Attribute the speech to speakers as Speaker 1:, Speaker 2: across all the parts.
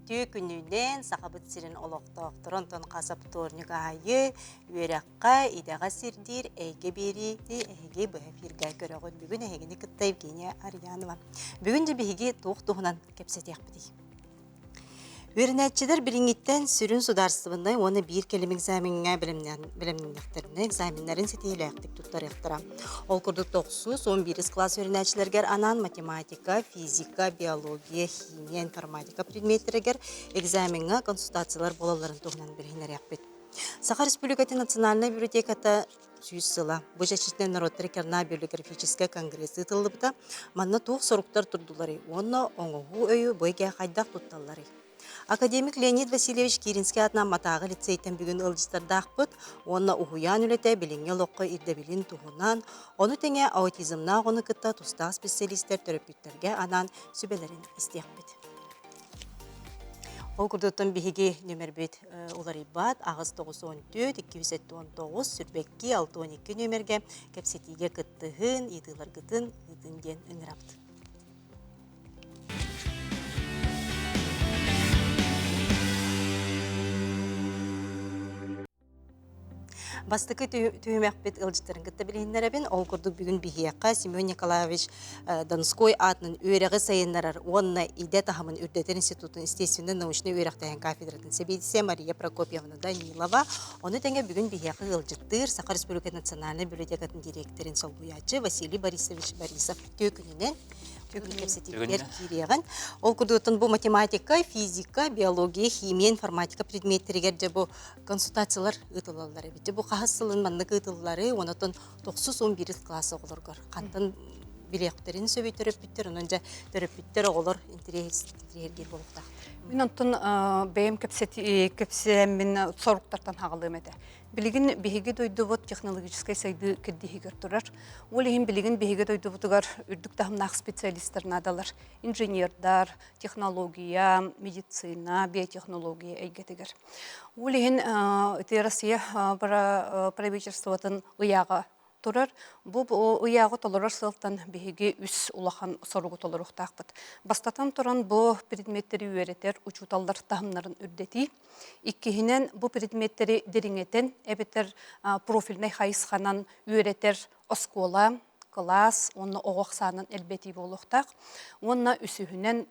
Speaker 1: Түү күнүнен сақабыт сирин олоқтоқтырын тон қасап торнук айы, үйераққа идаға сирдир, әйге берейді, әйге бұға фиргай көріғын бүгін әйгені күтті Евгения Арьянова. Бүгін де бігі туқ-туғынан кепсетек бідей. Өрінәтчілер біліңеттен сүрін сударсывындай оны бір келім экзаменге білімніңдіктеріне экзаменлерін сетейлі әқтік тұттар ектіра. Ол күрдік 9-11 класс өрінәтчілергер анан математика, физика, биология, химия, информатика предметтерегер экзаменге консультациялар болаларын тұғынан білгенер әқпет. Саха Республикаты Национальная библиотеката сүйіс сыла. Бұл жәшетінен народтары керна библиографическая конгрессы тылыбыта манна туқ соруктар тұрдылары. Оны оңығы өйі бойге қайдақ тұтталары. Академик Леонид Васильевич Киринский атынан матағы лицейтен бүгін ылжыстарда ақпыт, оны ұғуян үлеті біліңе лоққы ирдебілін туғынан, оны тәңе аутизмна ғоны күтті тұстақ специалистер терапевттерге анан сүбелерін істеқпет. Ол күрдіттің бігі нөмір бет олар ибат, ағыз 914-219 сүрбекки 612 нөмірге кәпсетіге күттіғын, еділар күтін, едінден үңірапты. Бастықы түйімәқпет ұлжыттарын күтті білгендерін, ол күрдік бүгін бігияққа Семен Николаевич Донской атының өйрағы сайынларар, онына иде тахымын үрдетер институтын естественно научный өйрақтайын кафедратын себедісе Мария Прокопьевна Данилова, оны тәңе бүгін бігияқы ұлжыттыр Саха Республика Национальной библиотекатын директорин Солбуячы Василий Борисович Борисов төкінінен кепсетелер киреген. Ол күрдіктің бұл математика, физика, биология, химия, информатика предметтерігер де бұл консультациялар ұтылалары. Бұл қағысылын маңнық ұтылалары, онатын 9-11 классы олырғыр. Қантын білеқтерін сөбей төрөппіттер, онынша төрөппіттер олар интерьергер болуқта.
Speaker 2: Мен онтын бәйім кепсемін соруқтартан хағылым әді. Білігін бейге дойдывыт технологическай сайды кірдігер тұрар. Ол ең білігін бейге дойдывытығар үрдік тағымнақ специалистерін адалар. Инженердар, технология, медицина, биотехнология әйгетігер. Ол ең Россия правительствотын ұяға тұрар. Бұл ұяғы толырар сылтан бейге үс улахан соруғы толырық тақпыт. Бастатан тұран бұл предметтері үйеретер учуталдар тағымнарын үрдеті. Иккихинен бұл предметтері деріңетін әбетер профиліне хайысқанан үйеретер оскола, класс, оны оғықсанын әлбеті болуқтақ. Онына үсіхінен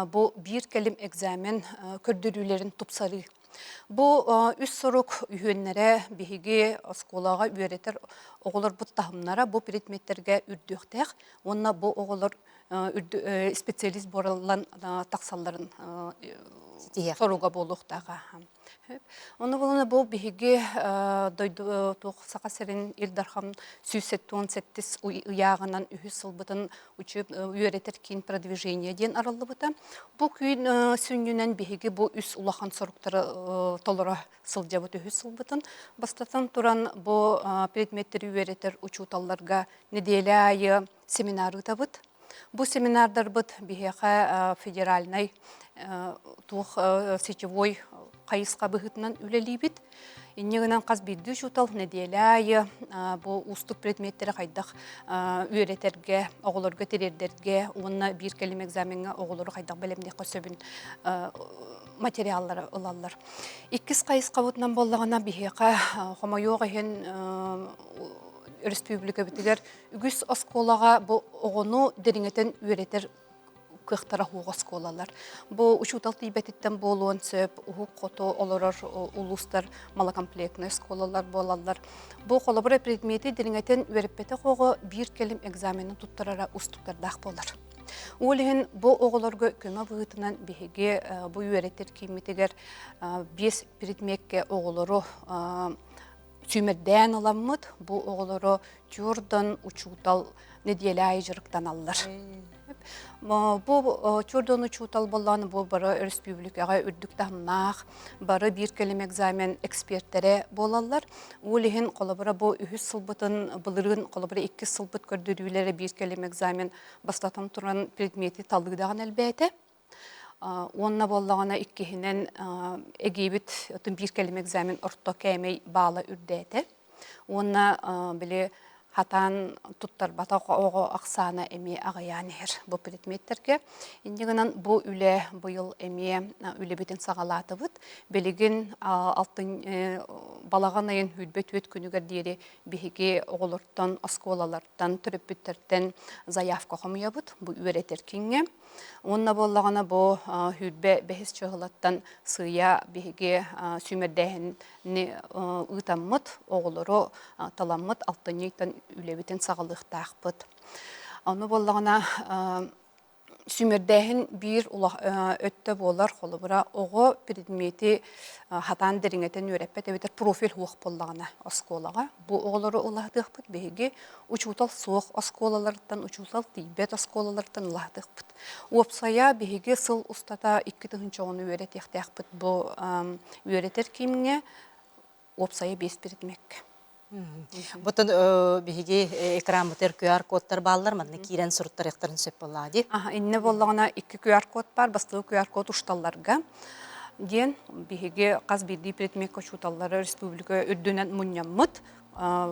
Speaker 2: бұл бір келім экзамен көрдірулерін тұпсары. Бұл үс сорук үйенлері бейге осколаға үйеретер оғылар бұт тағымнара бұл предметтерге үрдіқтәқ. Онына бұл оғылар специалист боралан тақсаларын соруға болуқтаға. Оны болуына бұл бейге сақа сәрін елдархам сүйсеттуан сәттіс ұяғынан үйі сылбытын үйеретер кейін продвижение ден аралы бұта. Бұл күйін сүйінінен бейге бұл үс ұлақан соруқтары толыра сылжабыт үйі сылбытын. Бастатан тұран бұл предметтері үйеретер учуталларға неделі айы семинары табыт. Бұл семинардар бұд бейге федеральный тух сетевой қайысқа бұғытынан үлелей біт. Иннегінен қаз бейді жұтал неделяйы бұл ұстық предметтері қайдақ үйеретерге, оғылырға терердерге, онына бір келім экзаменге оғылыры қайдақ бәлемдеқі сөбін материаллары ұлалар. Иккіз қайысқа бұтынан болағына бейеқа қомайоға хен республика бітігер үгіс осколаға бұл оғыну деріңетін үйеретер кықтара хуға сколалар. Бұл учутал тибеттен болуын сөп, ұхуқ қото оларар улустар малакомплектный сколалар болалар. Бұл қолабыра предметі деріңетін өріппеті қоғы бір келім экзаменін тұттарара ұстықтардақ болар. Олығын бұл оғыларға көңі бұғытынан бейге бұл өретер кейметігер 5 предметке оғылары сүймерден аламыд, бұл оғылары түрдан учутал неделі ай жырықтан алылар. Бұл түрден учутал болғаны бұл бары республикаға үрдік тағынақ, бары бір келім экзамен эксперттері болалар. Олығын қолабыра бұл үхіз сылбытын, бұлырын қолабыра 2 сылбыт көрдірулері бір келім экзамен бастатан тұран предметі талдығдаған әлбәті. Онна боллағына иккихінен эгейбіт бір келім экзамен орто кәмей балы үрдәті. Онна біле хатан туттар бата ого аксана эми агаяныхер бу предметтерге. Индигенен бу үле быйыл эми үле битен сагалатыбыт. Белеген алтын балаган айын хүлбет өт күнүгөр дири биһиги оголорттан, осколалардан, төрөпүттерден заявка хомуябыт. Бу үеретер кинге. Онна боллагана бу хүлбе бехис чыгылаттан сыя биһиги сүмердәһин ытаммыт оголору таламмыт алтынньыйтан үлебитен сагалыктаакпыт. Аны боллагана сүмердәһин бир өттө болар холобура ого предмети хатан дериңетен үреппет эбитер профиль хуак боллагана осколага. Бу оголору улахдыгпыт биһиги учутал суох осколалардан, учутал тибет осколалардан улахдыгпыт. Уопсая биһиги сыл устата 2-тыгынчоonu үйретектеакпыт бу үйретер кимге уопсая 5 предмек.
Speaker 1: Бутун биһиги экран бутер QR кодтар баллар мадны кирен сурттар яктарын сөп боллади.
Speaker 2: Инне боллагана 2 QR код бар, бастыгы QR код ушталларга. Ден биһиги каз бирди предмет кочуталлары республика үрдүнөн муньяммыт.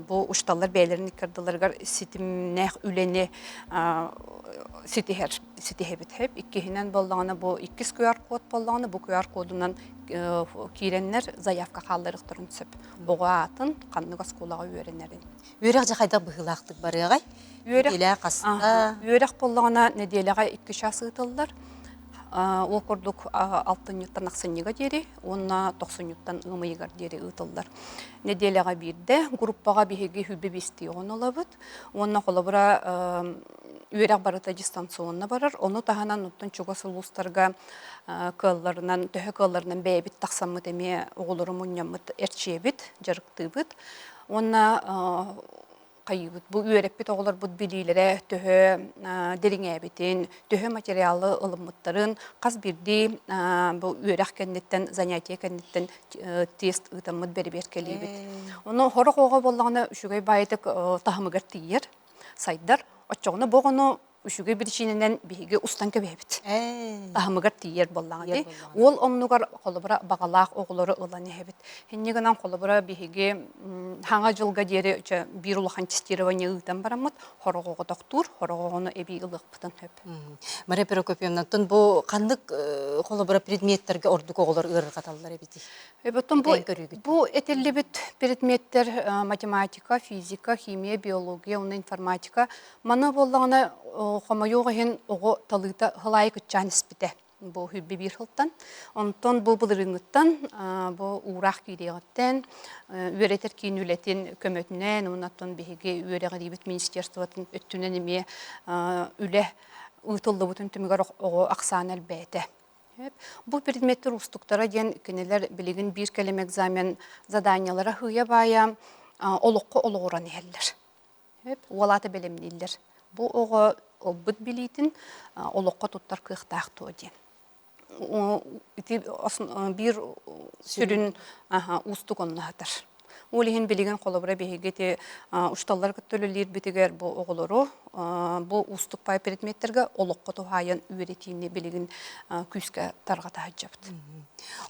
Speaker 2: Бу ушталлар бәйләрен кырдыларга ситимнәх үлене ситихебит хеп. Иккеһинен боллагана бу 2 QR код боллагана бу QR кодунан киреннер заявка халларыктырын сөп. Буга атын канныга сколага үйренерин.
Speaker 1: Үрәк жакайда быгылактык бар ягай. Илә каста.
Speaker 2: Үрәк боллагана неделяга 2 час ытыллар. Ол курдук 6 ньюттан аксынныга дери, онна 90 ньюттан ымыйгар дери ытыллар. Неделяга бирде группага биһиги хүбе бисти онолабыт. Онна холобура үрәк барыта дистанционна барар. Оны таханан уттан чугасылустарга кылларынан, төһө кылларынан бәйбит таксаммыт эме оголору муньяммыт эрчебит, жарыктыбыт. Онна кайыбыт. Бу үйреппит оголор бут билилере төһө дериңебитин, төһө материалы ылыммыттарын каз бирди бу үйрәк кеннеттен, занятие кеннеттен тест ытаммыт берибер келибит. Оны хорогого боллагына үшүгөй байтык тахымыгар тиер, сайдар, оччоғына боғыны үшүгөй биричиненен биһиги устан кебебит. Тахымыгар тиер боллагы. Ол оннугар холобура багалаак оголору ыланы хебит. Хиннигенен холобура биһиги хаңа жылга дери бир улахан тестирование ытан барамыт, хорогого доктор, хорогону эби ылыкпытын хөп.
Speaker 1: Мария Прокопьевна, тон бу кандык холобура предметтерге ордук оголор ырыр каталлар эбити.
Speaker 2: Бутун бу этеллибит предметтер математика, физика, химия, биология, информатика. Мана боллагына хомойогын ого талыта хылай күтчан испите. Бу хүбби бир хылтан. Онтон бу булырыңыттан, бу урак кирегеттен, үйретер кинүлетин көмөтүнөн, онаттан биһиги үйрегибит министерствотун өттүнөн эме үле ытылды бутун түмүгөр ого аксан элбете. Бу предметтер устуктара ден кенелер билигин бир келем экзамен заданиялара хыя бая олокко ологоран эллер. Улаты белемнилер. Бу ого олбут билитин олокко туттар кыктаактуу ден. Бир сүрүн устук оннатыр. Олихин билеген колобура бехигети ушталлар көттөлөлөр битигер бу оголору бу устук пай предметтерге олокко тухайын үйретимни билеген күскө таргата хаджапты.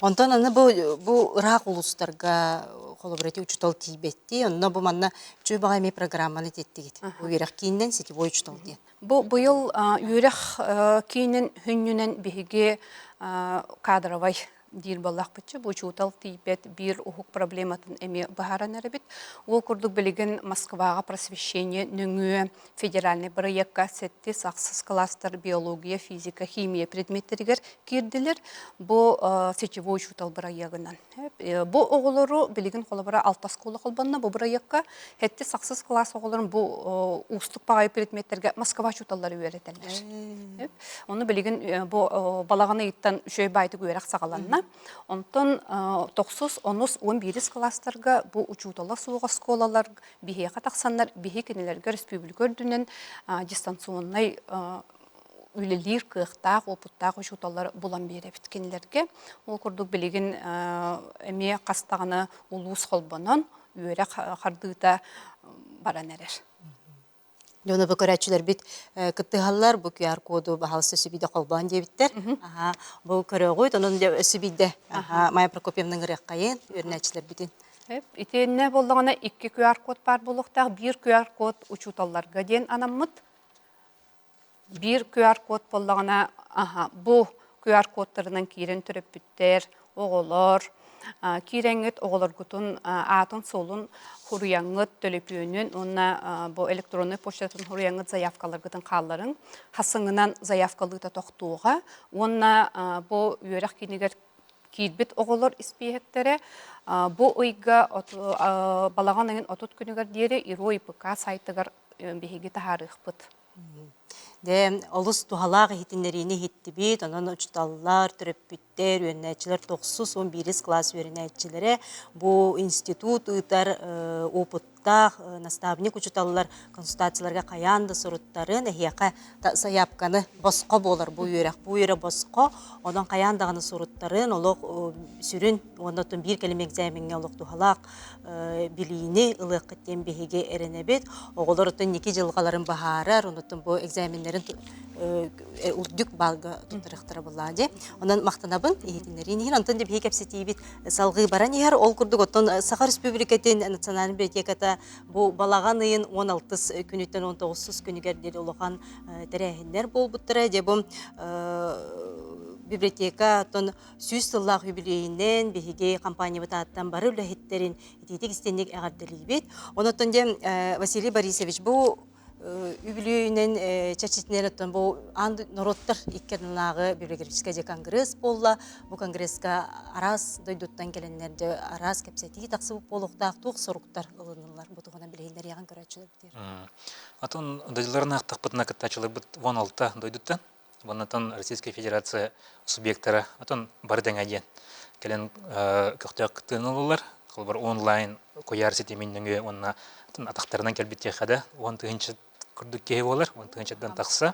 Speaker 1: Онтон аны бу ырак улустарга колобурати учутал тийбетти, онна бу манна чүй багайми программаны теттигит. Бу үйрек кийинден сетибой учутал ден.
Speaker 2: Бу быйыл үйрек кийинен хүннүнен бихиге кадровай дир баллах битче бу чутал тийбет бир ухук проблематын эми бахаран эребит. Ол курдук билеген Москвага просвещение нөңү федеральный проектка сетти саксыз кластер биология, физика, химия предметтеригер кирдилер. Бу сетевой чутал проектынан. Бу оголору билеген холобара алта школа кылбанна бу проектка хетти саксыз класс оголорун бу устук багай предметтерге Москва чуталлары үйрөтелер. Оны билеген бу балаганы иттан үшөй байтык үйрөк сагаланна. Онтон 9-11 класстарга бу учутала суга школалар бихе катаксаннар бихе кенелерге республика өрдүнөн дистанционный үлелер кыктак опуттак учуталар булан беребит кенелерге. Ол курдук билеген эме кастаганы улус холбонон үйрөк кардыта баран эрер.
Speaker 1: Дона бу көрәчүләр бит кыттыгаллар бу QR коду баһалсы сибиде калбан дебиттер. Бу көрөгөй тонун сөбиде. Майя Прокопьевнаның рәккайын өрнәчләр битен
Speaker 2: Итенне боллағына 2 QR код бар болуқтақ, 1 QR код учуталларға ден анаммыт. 1 QR код боллағына, бұл QR кодтарынан кирен түріп бүттер, оғылар, киреңгет оғылар күтін атын солын хуруяңыт төлепүйінен, онна бұл электронный почтатын хуруяңыт заявкалар күтін қалларын, хасыңынан заявкалыта тоқтуға, онна бұл үйерек кенегер кирбит оғылар іспейхеттері, бұл ұйға балаған айын отут күнігер дері ирой ПК сайтығар бейге тахарық бұд.
Speaker 1: Де олус тухалағы хитинлерини хиттибит, онан учталлар, түрөппүттер, үйеннәчілер 9-11 класс үйеннәчілері бұл институт ұйтар опыттақ, наставник учталлар консультацияларға қаянды сұруттарын әхияқа саяпқаны босқо болар бұл үйерек. Бұл үйері босқо, онан қаяндағыны сұруттарын олық сүрін, онатын бір келім экзаменге олық тухалақ білейіні ылық кіттен бейге әрінебет. Оғылар ұтын 2 жылғаларын бағарар, онатын бұл экзаменлерін үрдік балға тұттырықтыры болады. Онан мақтанабын, егетінлерін, онтан деп хекепсетейбет салғы баран егер ол күрдік оттан Саха Республикатын национальный библиотеката бұл балаған үйін 16 күніттен 19 күнігердер олған тәрәхіндер бол бұттыра, деп библиотека тон сүз тыллақ юбилейінен беге компания бұтаттан бары үләхеттерін ететік істенек әғарделейбет. Онаттан де Василий Борисович бұл юбилейінен чәрчетінен өттен бұл народтар иккернағы библиографическая де конгресс болла. Бұл конгрессқа арас дойдуттан келенлерді арас кәпсәті тақсы болуқтақ тұқ сұрықтар ұлынылар. Бұтығына білейіндер яған көрәтшілер бітер.
Speaker 3: Атын дойдыларына ақтақпытына кіттачылы бұт 16 дойдуттан. Бұнытын Российская Федерация субъекттары атын бар дәңәден келен көқтек күттін олылар. Бұл бір онлайн қояр сетеменніңге онына атақтарынан кәлбетте қада 10-тығыншы күрдік кей олар, 10-тығыншыдан тақса.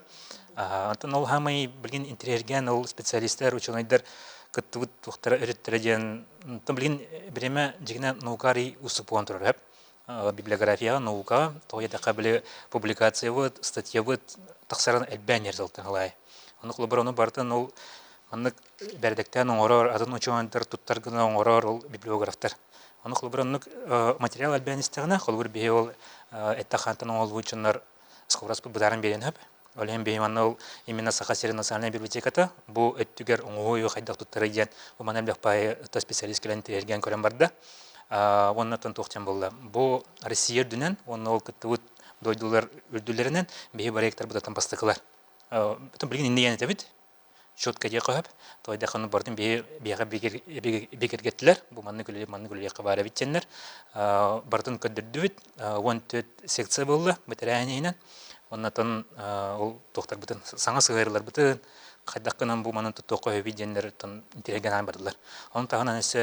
Speaker 3: Атын ол хамай білген интерерген ол специалистер, ученыйдар күтті бұт тұқтары үреттірден. Білген біреме жегіне наукари ұсып оған тұрар. Библиография, наука, тоғыда қабілі публикация бұд, статья бұд, тақсаран әлбән ерзілтін ғылай. Оны құлы оны бартын ол маннык бәрдіктен оңырар, атын учуандар, туттаргына оңырар ол библиографтар. Оны құлы онық материал әлбән істіғіне, құлы бейі ол әттақантын оңыл бұйчынлар сқыврас бұдарын берен хөп. Олен бейі манны ол именно Саха национальная библиотеката, бұл өттігер оңғойы қайдақ туттары ген, бұл мана білек байы специалист келен терген көрен барды. Оннатын тоқтен болды. Бұл Россия дүнен, оны ол күтті өт дойдылар үрділерінен бейі баректар бұдатын бастықылар. Бүтін білген индеген етебіт, шотқа де қойып, тойда қаны бардың бейіға бекергеттілер, бұл манны күлі қабары біттенлер. Бардың көддірді біт, 14 секция болды, бітірі әнейінен. Оннатын ол тоқтар бүтін, саңа сығайрылар бүтін, қайдаққынан бұл манын тұттық қойып бейденлер интереген ан бардылар. Оның тағынан әсі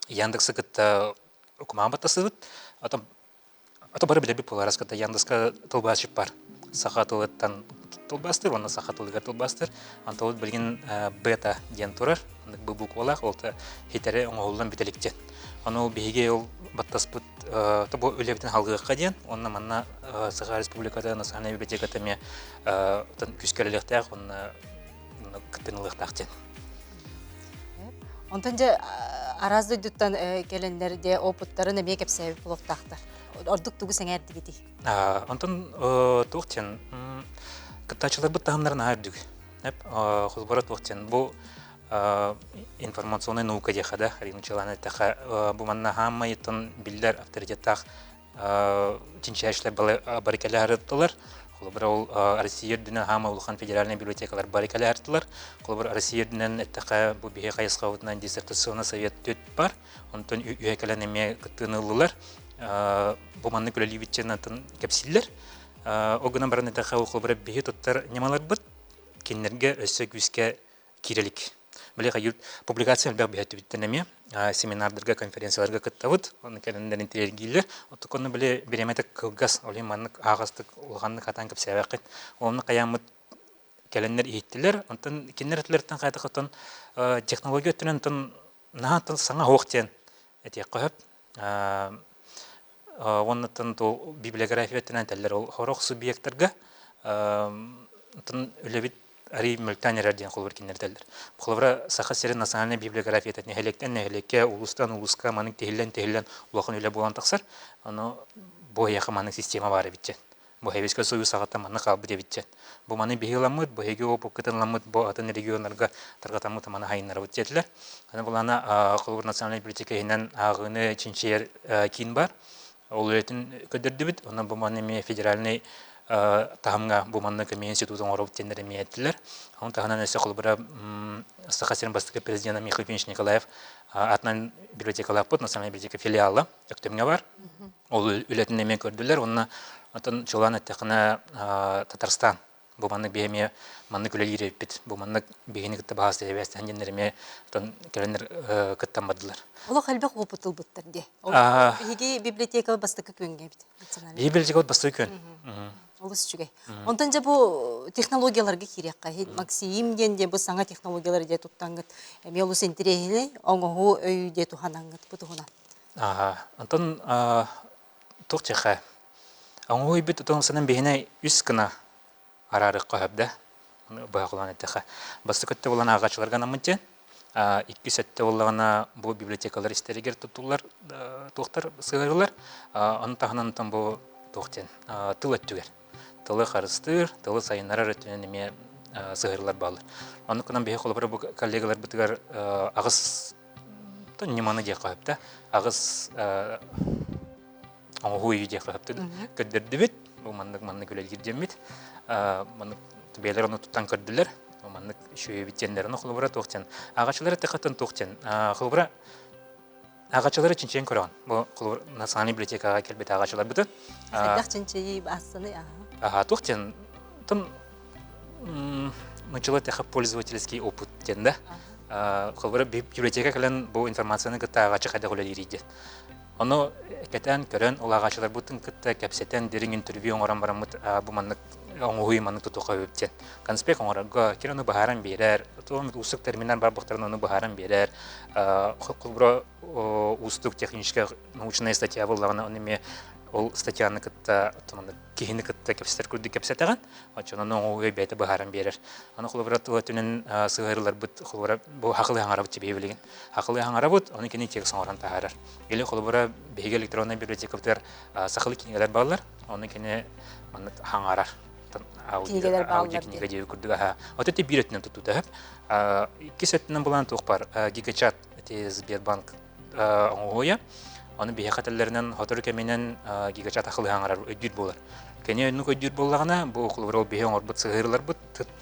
Speaker 3: Яндексы кітті үкіман баттасы бұд, ата бары білебіп болар, аскада Яндекска тылбасып бар. Саха тылыттан тылбастыр, оны саха тылыгар тылбастыр. Anta ол білген бета ден тұрар, бұл бұқ олақ, олты хейтері оңғылдан бітеліктен. Оны ол бейге ол баттас бұд, бұл өлебітін халғыққа ден, оны манна Саха Республикада, Национальная библиотеката ме күскерліліктәқ, оны күттініліктәқ ден.
Speaker 1: Онтан же аразды дүттан келендерде опыттарын әме кәпсәйіп бұлықтақтар. Ордық тұғы сәңәрді беті.
Speaker 3: Онтан тоқтен, күттачылар бұд тағымларын айырдық. Құлбара тоқтен, бұл информационный наука дехада, ринучаланы тақа, бұл манна хамма етін білдер авторитеттақ тинчайшылар барикалі арыттылар. Құлбара ол Россия дүнен хама ұлған федеральный библиотекалар барикалі арыттылар. Құлбара Россия дүнен әттіға бұл бейе қайысқа ұтынан диссертационный совет төт бар. Онтан үйекілен әме күттіні ұлылар. Бұл манны күлі бітчен атын кәпсілер. Оғынан баран әттіға құлбара бейе тұттар немалар бұд. Кенлерге өсі күске кирелік. Біле қайыр публикация әлбәқ бейетті біттен әме. Семинардарға, конференцияларға күттавыд. Оны кәліндерін тергейлер. Отық оны біле береметік кылгас, олен маннық ағастық олғаннық атан кәпсі әвәқет. Оны қаямыд кәліндер ейттілер. Онтан кенлер әтілерден қайдық отын технология өттінен нағатын саңа оқтен әтек қойып. Онытын библиография өттінен тәлілер ол хорақ субъекттарға өлебіт ари мөлтәнерден холбар киннертелдер. Холбара саха серин национальный библиография тәтне хелектен нәһелеккә улустан улуска маның тәһиллән улахан үлә булган таксар, аны бу яхы маның система бар бит. Бу Хевискә союз сагатта маның кабы дебит. Бу маның бихиламыт, бу heге оп кытынламыт, бу атын регионнарга таргатамыт маның хайннар бит дитләр. Аны булана холбар национальный библиотека һиннән агыны чинчер кин бар. Ол өтен көдөрдү бит. Аны бу маның федеральный тахамга бу манны көме институтын орып тендер эмиеттилер. Аны таханан эсе кылбыра Сахасерин бастыгы президент Михаил Ильич Николаев атнан библиотекалар под национальный библиотека филиалы өктөмгө бар. Ол үлетин эме көрдүлөр. Онна атын чолан аттакына Татарстан бу манны беме манны күлелире бит. Бу манны бегени кытта баас дебестен жендереме тон келенер кыттамадылар.
Speaker 1: Ол халбак опытыл буттар ди. Ол биги библиотека бастыкы көнгө бит.
Speaker 3: Библиотека бастыгы көн.
Speaker 1: Олыс чүгей. Онтан жа бу технологияларга кирек кайы. Максим денде бу саңа технологиялар де туттангыт. Эми олус интерехиле оңгу өйдө туханангыт бутугуна.
Speaker 3: Антон токчеха. Оңгу бит тон санан бехине үс кына арары кабда. Багылан этеха. Бастыкытта булган агачларга намынчы. 2 сәттә булгана бу библиотекалар истерегер тутулар тохтар сыгырлар. Аны таханан там бу тохтен. Тыл өттүгер. Тылы харыстыр, тылы сайыннары өтүнеме сыгырлар балыр. Аны кынан бехе колбары бу коллегалар битгәр агыс то неманы дия кайыпта. Агыс аңгу үйдә кайыпты. Көддерде бит. Бу манны гөлел гирдем бит. Манны тубелер аны туттан көрдүләр. Манны шуе биттендерне колбары тохтен. Агачлары тәкатын тохтен. Колбары агачлары чинчен көргөн. Бу колбары национальный библиотекага келбет агачлар бит.
Speaker 1: Сәддәк чинчеи басыны.
Speaker 3: Тохтен там начала теха пользовательский опыт тенда. Колбары библиотека келен бу информацияны кытта агачы кайда гөлел ириде. Аны кетен көрөн ул агачлар бутын кытта кепсетен дерин интервью оңоран барамыт бу манны оңгуй манны тутука өптен. Конспект оңорага кираны баһаран берер. Том усук терминал бар бактарын аны баһаран берер. Колбары устук техническая научная статья буллагына аны ол статьяны кытта томаны кихини кытта кепсетер күрдү кепсетеген. Ачынан оңгуй бете баһаран берер. Аны колбары түнен сыгырлар бут колбары бу хакылы аңарабыт деп билген. Хакылы аңарабыт аны кини тек соңоран таарар. Эле колбары беге электронный библиотекалар сакылы кинелер баллар. Аны кини маны аңарар.
Speaker 1: Кинелер баллар.
Speaker 3: Кинеге деп күрдү. Отете биретнен тутуда. 2 сәттен булган тук бар. Гигачат те Сбербанк оңгуя. Аны бияхаталарынан хотор кеменен гигачат ахылы аңарар өйдүр болар. Кене өйдүр көйдүр боллагана бу колбары бия оңорбут сыгырлар бут,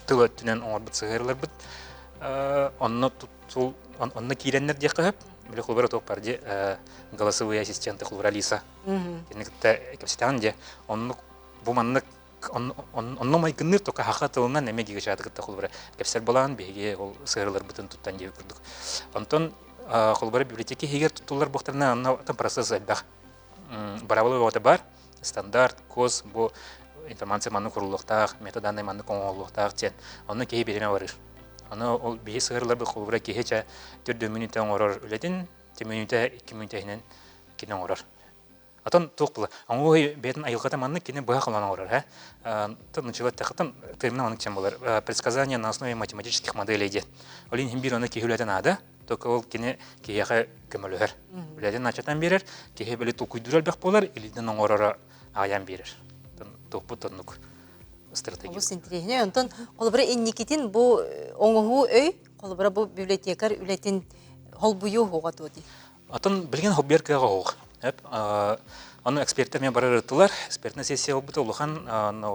Speaker 3: тылы түнен оңорбут сыгырлар бут. Онны тутул онны киреннер дия кып, биле колбары топ бар ди голосовые ассистенты колбары Алиса. Кене кытта кепсетан ди. Онны бу манны онны майкынныр тока хакатылынан неме гигачат кытта колбары кепсер балан биге ол сыгырлар бутын туттан ди күрдүк. Антон колбары библиотеки хигер тутулар бохтарына аны там процесс айдах. Барабылы ота бар, стандарт, коз, бу информация манны курулуктак, методаны манны коңолуктак тен. Аны кей береме барыр. Аны ол бие сыгырлар бу колбары кехече 4 минутта оңорор үлетин, 2 минутта 2 минуттайнен кине оңорор. Атан тоқпылы. Аңгой бетін айылғата манны кені бұға қылан оңырар. Тын начала тақытын терминал анық чем болар. Предсказания на основе математических моделей де. Олин химбир оны кехулетен ады, только ол кені кехеға көмілер. Үлетен начатан берер, кехе білі тұлкүйдүр әлбәқ болар, илиден оңырара аян берер. Тоқпы тұнық стратегия.
Speaker 1: Бұл синтерегіне. Онтан қолыбыры энникетін бұл оңығы өй, қолыбыры бұл библиотекар үлетін хол бұйы оға тоды.
Speaker 3: Атын білген хобберкаға оғы. Аны эксперттер мен барар ытылар, экспертная сессия болбыты улахан,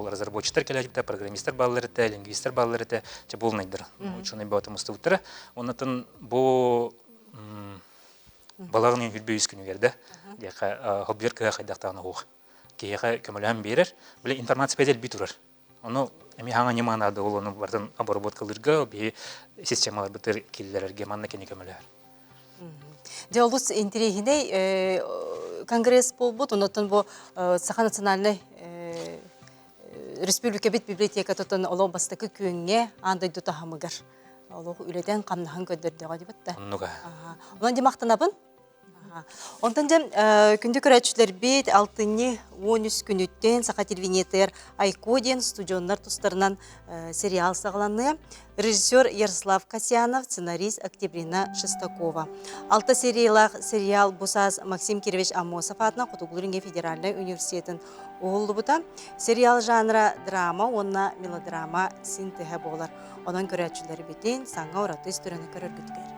Speaker 3: разработчиктер кележипте, программисттер баллар эте, лингвисттер баллар эте, бұл найдыр. Ученый бауты мұстывыттары. Онатын бұл балағын үлбей үскінігерді, хобберкаға қайдақтағына оғы. Кейеға көмілен берер, біле информация пәдел бит тұрар. Оны әме хаңа неманады ол оны бардың обработкалырға, бей системалар бұтыр келілерге манна кені көмілер.
Speaker 1: Диалус интерегиней конгресс болбут, онотон бу Саха национальный республика бит библиотека тотон олоо бастыкы күнгө андай дутахамыгар. Олоо үледен камнахан көдөрдөгө дибетте.
Speaker 3: Оннуга.
Speaker 1: Онан димактанабын? Онтан жам күндү көрәчүләр бит 6-13 күнүттен саха телевизиятер Айкодин студионнар тустарынан сериал сагланны. Режиссер Ярослав Касьянов, сценарист Октябрина Шестакова. Алты сериал Бусаз Максим Кирович Амосов атына Кутугулуринге федеральный университетін оғылды. Сериал жанры драма, онна мелодрама синтеге болар. Онан көрәчүләр битен саңа ораты истөріні көрір күтігер.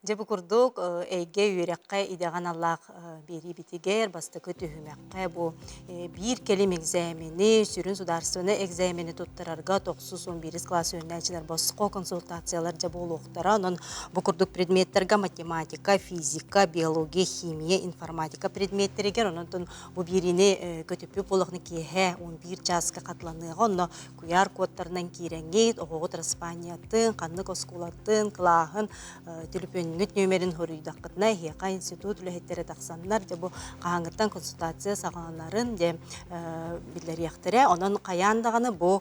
Speaker 1: Жабы күрдік әйге үйрекке идеған Аллах бері бітігер, басты көті хүмәққа бұ бір келем экзамені, сүрін сударсыны экзамені тұттырарға 9-11 класс өнәчілер басқо консультациялар жабы олуқтара, оның бұ күрдік предметтерге математика, физика, биология, химия, информатика предметтерігер, оның бұ біріне көтіпі болықны кейе 11 жасқа қатланыға, оны күяр кодтарынан кейреңет, оғығыт Распаниятын, қанлық оскулатын, қылағын, телепен Нүт нөмерін хөрүйдаққытына Хияқа институт үләхеттері тақсанлар де бұл қағаңғыттан консультация сағанларын де білдері яқтыры. Онын қаяндағаны бұл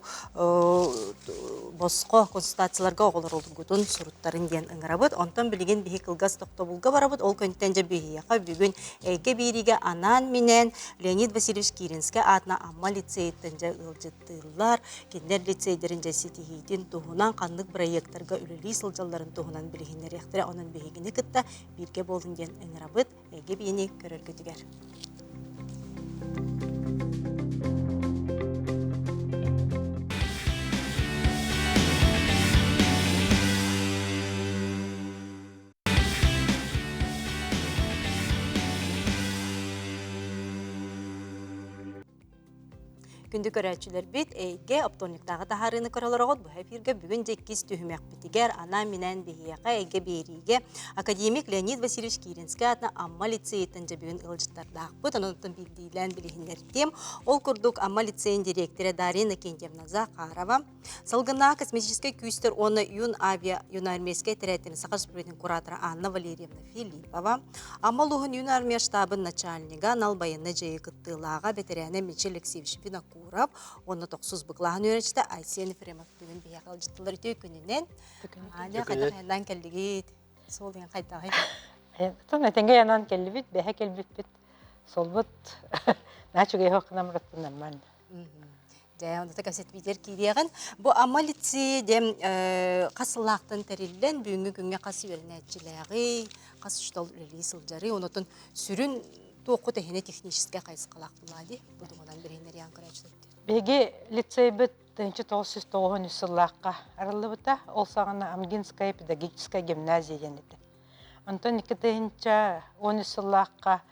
Speaker 1: босқо консультацияларға оғылар олды күтін сұруттарын ден ұңырабыд. Онтан білген бігі қылғас тоқтабылға барабыд. Ол көнттен же бігияқа бүгін әйге беріге анан менен Леонид Васильевич Киринске атына амма лицейттен же ұлжыттылар. Кендер лицейдерін же сетихейден тұғынан қандық проекттарға үлілі сылжаларын тұғынан білгендер яқтыры. Онын бігіне кітті бірге болдың ден ұңырабыд. Әйге бейіне көрір көтігер. Күнді көрәтшілер бет, әйге оптониктағы тахарыны көрілеріғод бұл әпірге бүгін жеккіз түйімек бітігер ана менен бейеға әйге беріге академик Леонид Васильевич Киринске атына амма лицейттен же бүгін ұлжыттардақ бұд. Онын білдейлен білігіндердем. Ол күрдік амма лицейн директоры Дарина Кентемназа Қарава. Салғына косметический күйістер оны юн армейскай тірәттені Сақаш Республикасының кураторы Анна Валерьевна Филиппова. Амма луғын юн армия штабын начальнига налбайыны жайы күттілаға ветераны Мичел Алексеевич Винокур. Оны тоқсыз бұқлағын өречті Айсен Ефремов бүгін бейақыл жыттылар өте күнінен. Али қайта қайдан кәлігейд. Сол деген қайта қайда.
Speaker 4: Тұн әтенге янан кәлібіт, бәхе кәлібіт біт. Сол бұт. Нәчуге хоқынам раттынан мән.
Speaker 1: Жай, онда көсет бейдер кейдеген. Бұл амма лицейден қасылақтың тәрелден бүгінгі күнге қасы өрін әтчіләғі, қасы ұштал үлі сылжары, онытын сүрін тоқы тәхіне техническе қайсы қалақ бұлады. Бұдың одан бірейнер ян көрәчілікті.
Speaker 4: Беге лицей біт 1990 сыллаққа арылы бұта, ол сағына Амгинская педагогическая гимназия денеді. Онтан 2010 сыллаққа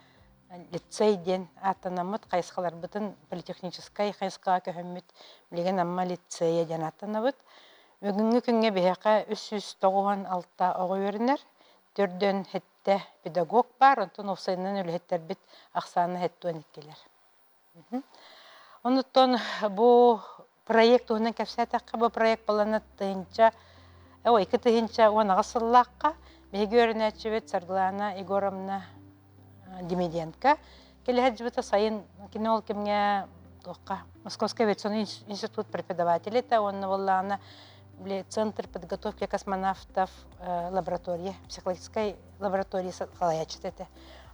Speaker 4: лицейден атанамыт қайсқалар бұтын политехническая қайсқаға көхіммет білеген амма лицейя ден атанабыт. Бүгінгі күнге бейеқа 396 оғы өрінер, түрден хетте педагог бар, онтан офсайынан өлі бит ақсаны хетті өнеккелер. Онытон бұл проект оғынан кәпсәтаққа бұл проект баланы тыынча, екі тыынча онаға сыллаққа, бейгі өрінәтші Сарглана Егоровна Демиденко. Келі әджібіті сайын кинол кемге Московский авиационный институт преподавателей, онны боллағына Центр подготовки космонавтов лаборатории, психологической лаборатории қалаячыт еті.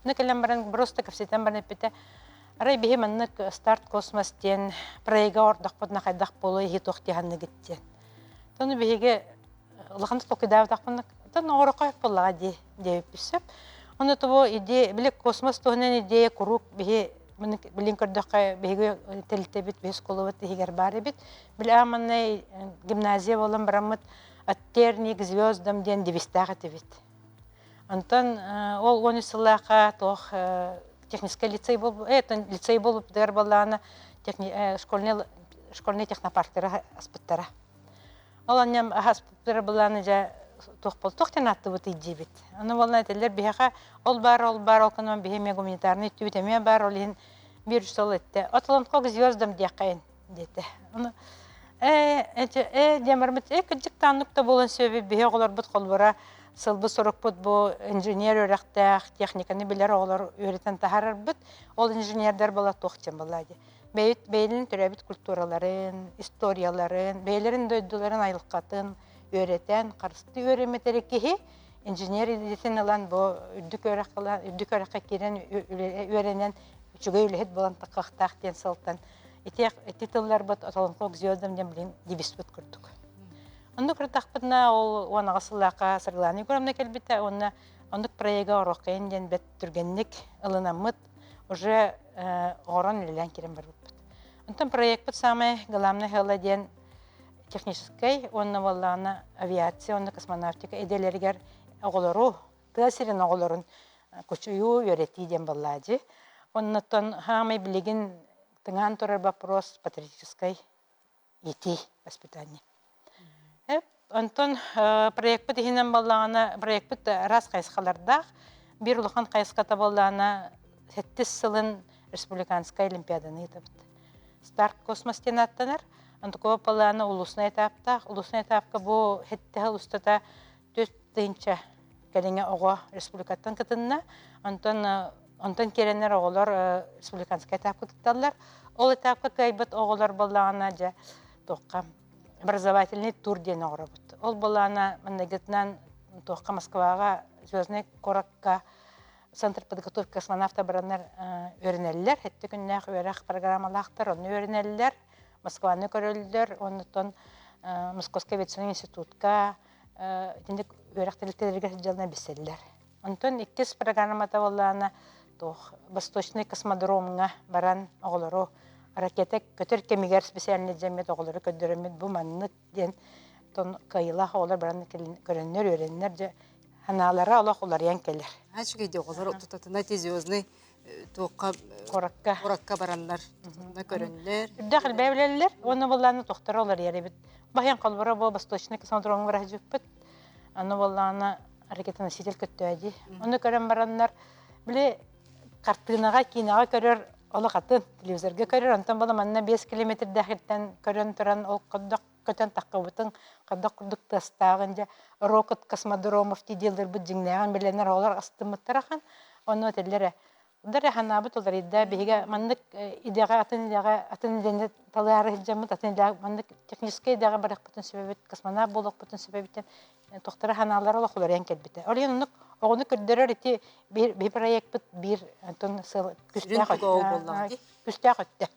Speaker 4: Оны кәлем баран просто кәпсетен баран өпеті. Арай бейі маннық старт космостен проега ордақ бұдна қайдақ болу егі тоқтиғанны кеттен. Тоны бейге ұлғанды тоқидағы тақпынық, тоны оғыры қойып болаға дейіп пісіп. Оны тұбу білік космос тұғынан идея құруқ бейі білін көрдіққа бейге тәлітті бет, бейс қолы бет, егер бары бет. Білі аманнай гимназия болын барамыд аттерник звездам ден девистағы тәбет. Антон ол 10 сылаға тоқ технический лицей болып дәр болағына школьный технопарктері аспыттара. Ол аннам аспыттары болағына жа тохтен атты бут иджибит. Аны болна теллер бияха ол бар ол канан бихеме гуманитарный түтеме бар олин бир сол этте. Атлантка звездам дияқайын дете. Аны демермит кыжык танныкта болон сөбү бие оголор бут колбара сылбы сорок бут бу инженер өрөктәк техниканы билер оголор өретен тахарар бут. Ол инженердер бала тохчен балады. Бейлин төрөбүт культураларын, историяларын, бейлерин дөйдүлөрүн айылкатын öğreten, karşıtı öğrenmeleri ki injiner edilsin olan bu ürdük öğretken giren öğrenen çünkü öyle hep bulan takaktakten saltan. Titullar bat atalanqok ziyodam demlin dibisput kurduk. Onu kırtakpıtna ol ona asıllaka sırgılani görümne kelbite onu proyega oraqayın den bet türgenlik ılınamıt уже oran ölen kirim var. Ondan proyek bit samay galamna hela den технической, онна валлана авиация, онна космонавтика эделергер оголору, тасирин оголорун көчүйүү өрети ден баллади. Оннотон хамай билигин тыңан турар вопрос патриотической ити воспитание. Онтон проект битинен баллана проект бит раз кайсыкаларда бир улухан кайсыката баллана 7 сылын республиканская олимпиаданы итебит. Старт космостен аттанар. Антакова палана улусный этапка бу хеттехал устата 4 тыйынча кәлеңе оға республикаттан кытынна. Онтан керенер оғылар республиканский этапка кытталар. Ол этапка кайбыт оғылар балағана жа тоққа образовательный тур ден оғыра бұд. Ол балағана мандагетнан тоққа Москваға звездный коракка Центр подготовки космонавта баранар өрінелілер. Хетті күннәқ өрәқ программалақтар, оны өрінелілер. Москваны көрөлдер, оннотон Московский авиационный институтка тендек өрәктеликтерге жална биселлер. Онтон 2 программата боллана тох Восточный космодромга баран оголору ракета көтөр кемигер специальный жемет оголору көдөрөмөт бу маннык ден тон кайла оголор баран көрөннөр өрөннөр же ханалара алак олар ян келер.
Speaker 1: Ачыгыйды оголор тутатына тезиозный тоққа коракка барандар на көрөнлөр.
Speaker 4: Үдәхил бәйләләр, оны булланы тохтар олар ярыбыт. Баян калбара бу Восточный космодром бар җүппет. Аны булланы ракета-носитель көттәди. Оны көрән бараннар биле картынага кинага көрөр алакатын телевизорга көрөр. Антан бала манна 5 км дәхиттән көрән торан ол кадак көтән такыбытын кадак курдык тастагынча рокот космодромов диделдер бу җиңнәгән беләннәр алар астымыттырахан. Оны телләре Дары ханабы толар идда биге мандык идега атын денде талары жамыт атын мандык технический идега барак бүтүн себебит космонавт болук бүтүн себебиттен токтора ханалар ола хулар янкет бите. Олен огону көрдөрөр ити бир проект бит бир антон сыл күстәк өттө.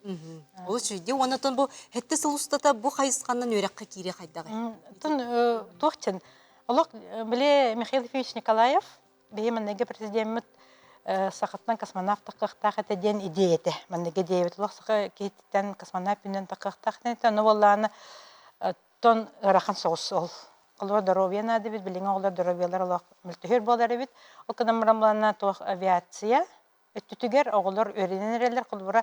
Speaker 1: Ол чүйде онотон бу хетте сылустата бу хайыскандан өрәккә кире кайдагы.
Speaker 4: Тон тохчын. Олок биле Михаил Ефимович Николаев беймендеги президент сақаттан космонавт тақықтақ етеден идеяты. Мандеге дейбет лоқсықы кейттен космонавт үйнен тақықтақ етеден. Оны болланы тон рахан соғыс ол. Қолуа дұровия нады бит, біліңі олар дұровиялар олақ мүлтігер болар бит. Ол қыдан мұрамлана тоқ авиация. Өттүтігер оғылар өрененерелер қолуыра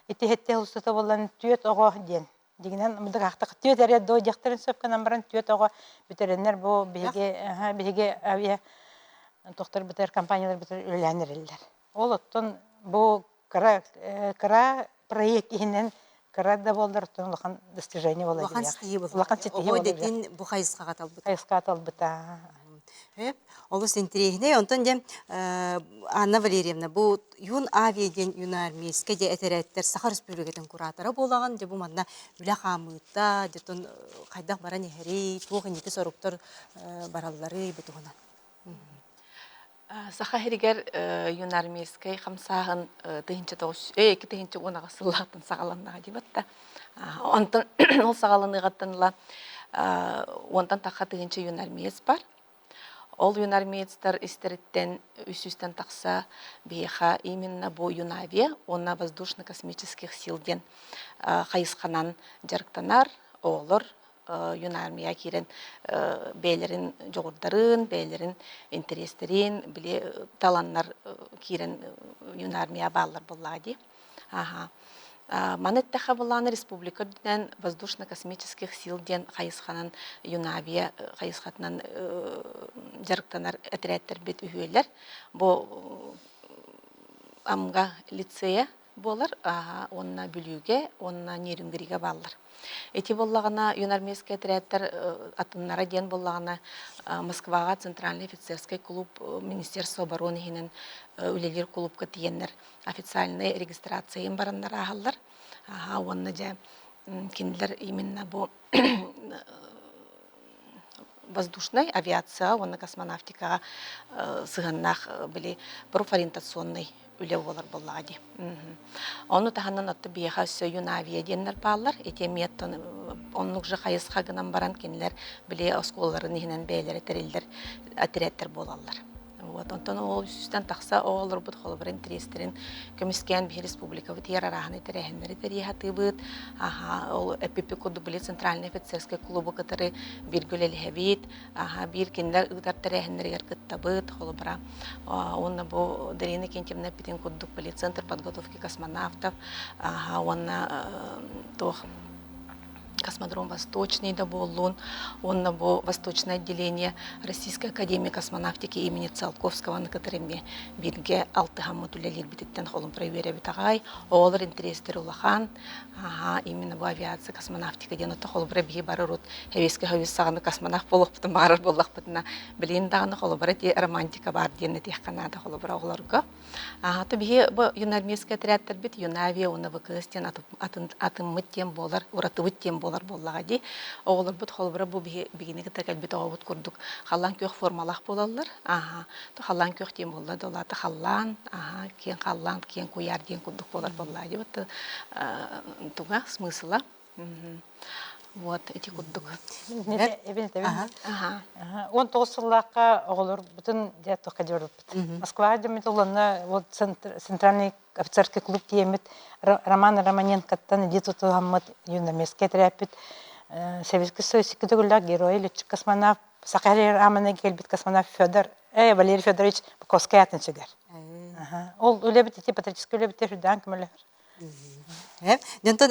Speaker 4: ити-хетте ұлыстыты болан түйет оға ден. Дегенен мұдық ақтық түйет әрі дой дектірін сөпкінен баран түйет оға бүтеренер бұл бейге авиа Тоқтар бітер компаниялар бітер өләнерелер. Ол оттон бұл кыра проект ихинен кыра да болдар, оттон улахан достижение болар.
Speaker 1: Улахан стихи болар.
Speaker 4: Улахан стихи болар.
Speaker 1: Ого детин бұл хайысқа қаталбыт.
Speaker 4: Хайысқа қаталбыта.
Speaker 1: Олыс интерегіне, онтон дем Анна Валерьевна, бұл юн авияден юн армейске де әтерәттер Саха Республикатын куратора болаған, де бұл маңна үлі қамыта, детон қайдақ баран ехері, туғын екі сорықтар баралары бұтығынан.
Speaker 5: Саха херигер юнармейскай хамсагын тыгынча тош эки тыгынча онага сыллактын сагаланнага дибатта. Онтон ол сагаланыгаттанла онтан таха тыгынча юнармейс бар. Ол юнармейстер истериттен үсүстен такса бейха именно бу юнавия, онна воздушно-космических сил ден хайысканан жарыктанар, олор юнармия кирен бейлерин жогурдарын, бейлерин интерестерин, биле таланнар кирен юнармия баллар боллади. Манеттаха буланы республика ден воздушно-космических сил ден хайысханан Юнавия хайысхатынан жарыктанар отрядтар бет үйелер. Бу амга лицея болар, онна бүлүүгө, онна Нерингриге баллар. Эти боллагана юнармейский отрядтар атыннара ден боллагана Москвага Центральный офицерский клуб Министерства обороны хинен үлелер клубка тиеннер официальный регистрациян бараннар ахаллар. Онна жа киндер именно бу воздушной авиация, онна космонавтика сыганнах были профориентационный үле болар боллади. Оны таханнан атты бияха сөйін авиа деннер балар, эти меттон оннук же хайысқа гынан баран кенлер біле осколларын ихінен бәйлері тәрелдер отрядтар болалар. Вот, онтон ол үстен тақса олар бұд қолыбыр интерестерін көміскен бі республика бұд ер арағаны тәрәхіндері тәрейхаты бұд. Ол әппепе коду біле Центральный офицерский клубы кітары біргілелі әбет. Бір кендер ұғдар тәрәхіндері әркітті бұд қолыбыра. Онна бұл дәрені кентеміне петін коддық біле Центр подготовки космонавтов. Онна тоқ космодром Восточный да болун, он на Восточное отделение Российской академии космонавтики имени Циолковского, на котором бирге алтыгам модулялер битеттен холым проверя битагай, олар интерестер улахан, именно в авиации космонавтика дена то холым проби барырут, хевеске хевесаганы космонавт болох потом барыр болох потом билин даганы холым проби романтика бар дена тех Канада холым проби оларга. То бие бо юнармейский отряд бит юнавия он выкыстен атымыт тем болар, уратывыт тем болар боллага ди. Оголор бут холбара бу бигине кетерген бит огут курдук. Халлан кök формалах болалар. То халлан кök тем болла долаты халлан, кен халлан, кен куяр ден курдук болар боллаги. Вот туга смысла. Вот эти курдук.
Speaker 4: Он толсыллакка оголор бутун дето кадырып. Москва демет улана вот центральный офицерский клуб тиемет Роман Романенко-тан диту тугаммат юнамеске тряпит Советский Союз кидогулла герой летчик космонавт Сахарер амана келбит космонавт Федор Валерий Федорович Буковский атынчыгар. Ол үлебит эти патриотический үлебит тешудан кемелер.
Speaker 1: Дентон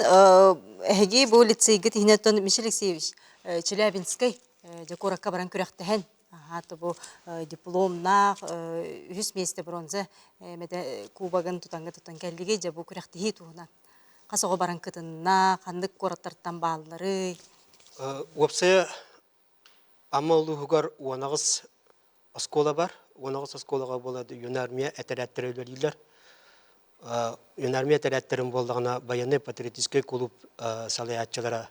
Speaker 1: эги бу лицейге тинетон Михаил Алексеевич Челябинский декоракка баран күрәктәһен. То бу дипломна үз месте бронза мәдә кубагын тутанга тутан келдиге же бу күрәктәһи туһунан. Касыгы баран кытынна кандык кораттардан бааллары.
Speaker 6: Опция амалугар уанагыз оскола бар. Уанагыз осколага болады юнармия әтәрәттәреләр. Юнармия әтәрәттәрен булдыгына баяны патриотический клуб салаятчылары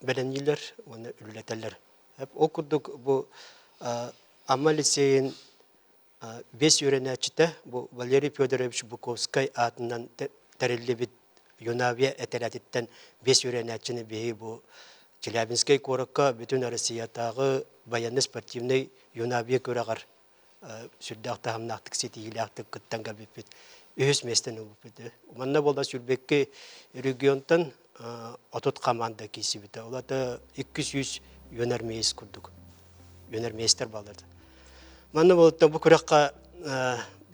Speaker 6: белениләр, уны үләтәләр. О курдук бу Амма лицейин 5 үйренәчите бу Валерий Федорович Буковский атынан тәреллебит Юнавия әтәрәттен 5 үйренәчіне бейі бу Челябинский коракка бүтін Россиятағы баянны спортивный Юнавия көрағар сүрдәқті хамнақтық сетигіләқтік күттанға бепет. Үйіз местен өбіпеді. Манна болда сүрбекке регионтан отот команда кейсі біті. Олады 200 юнармейс күрдік. Юнармейстер балырды. Манна болда бұл көраққа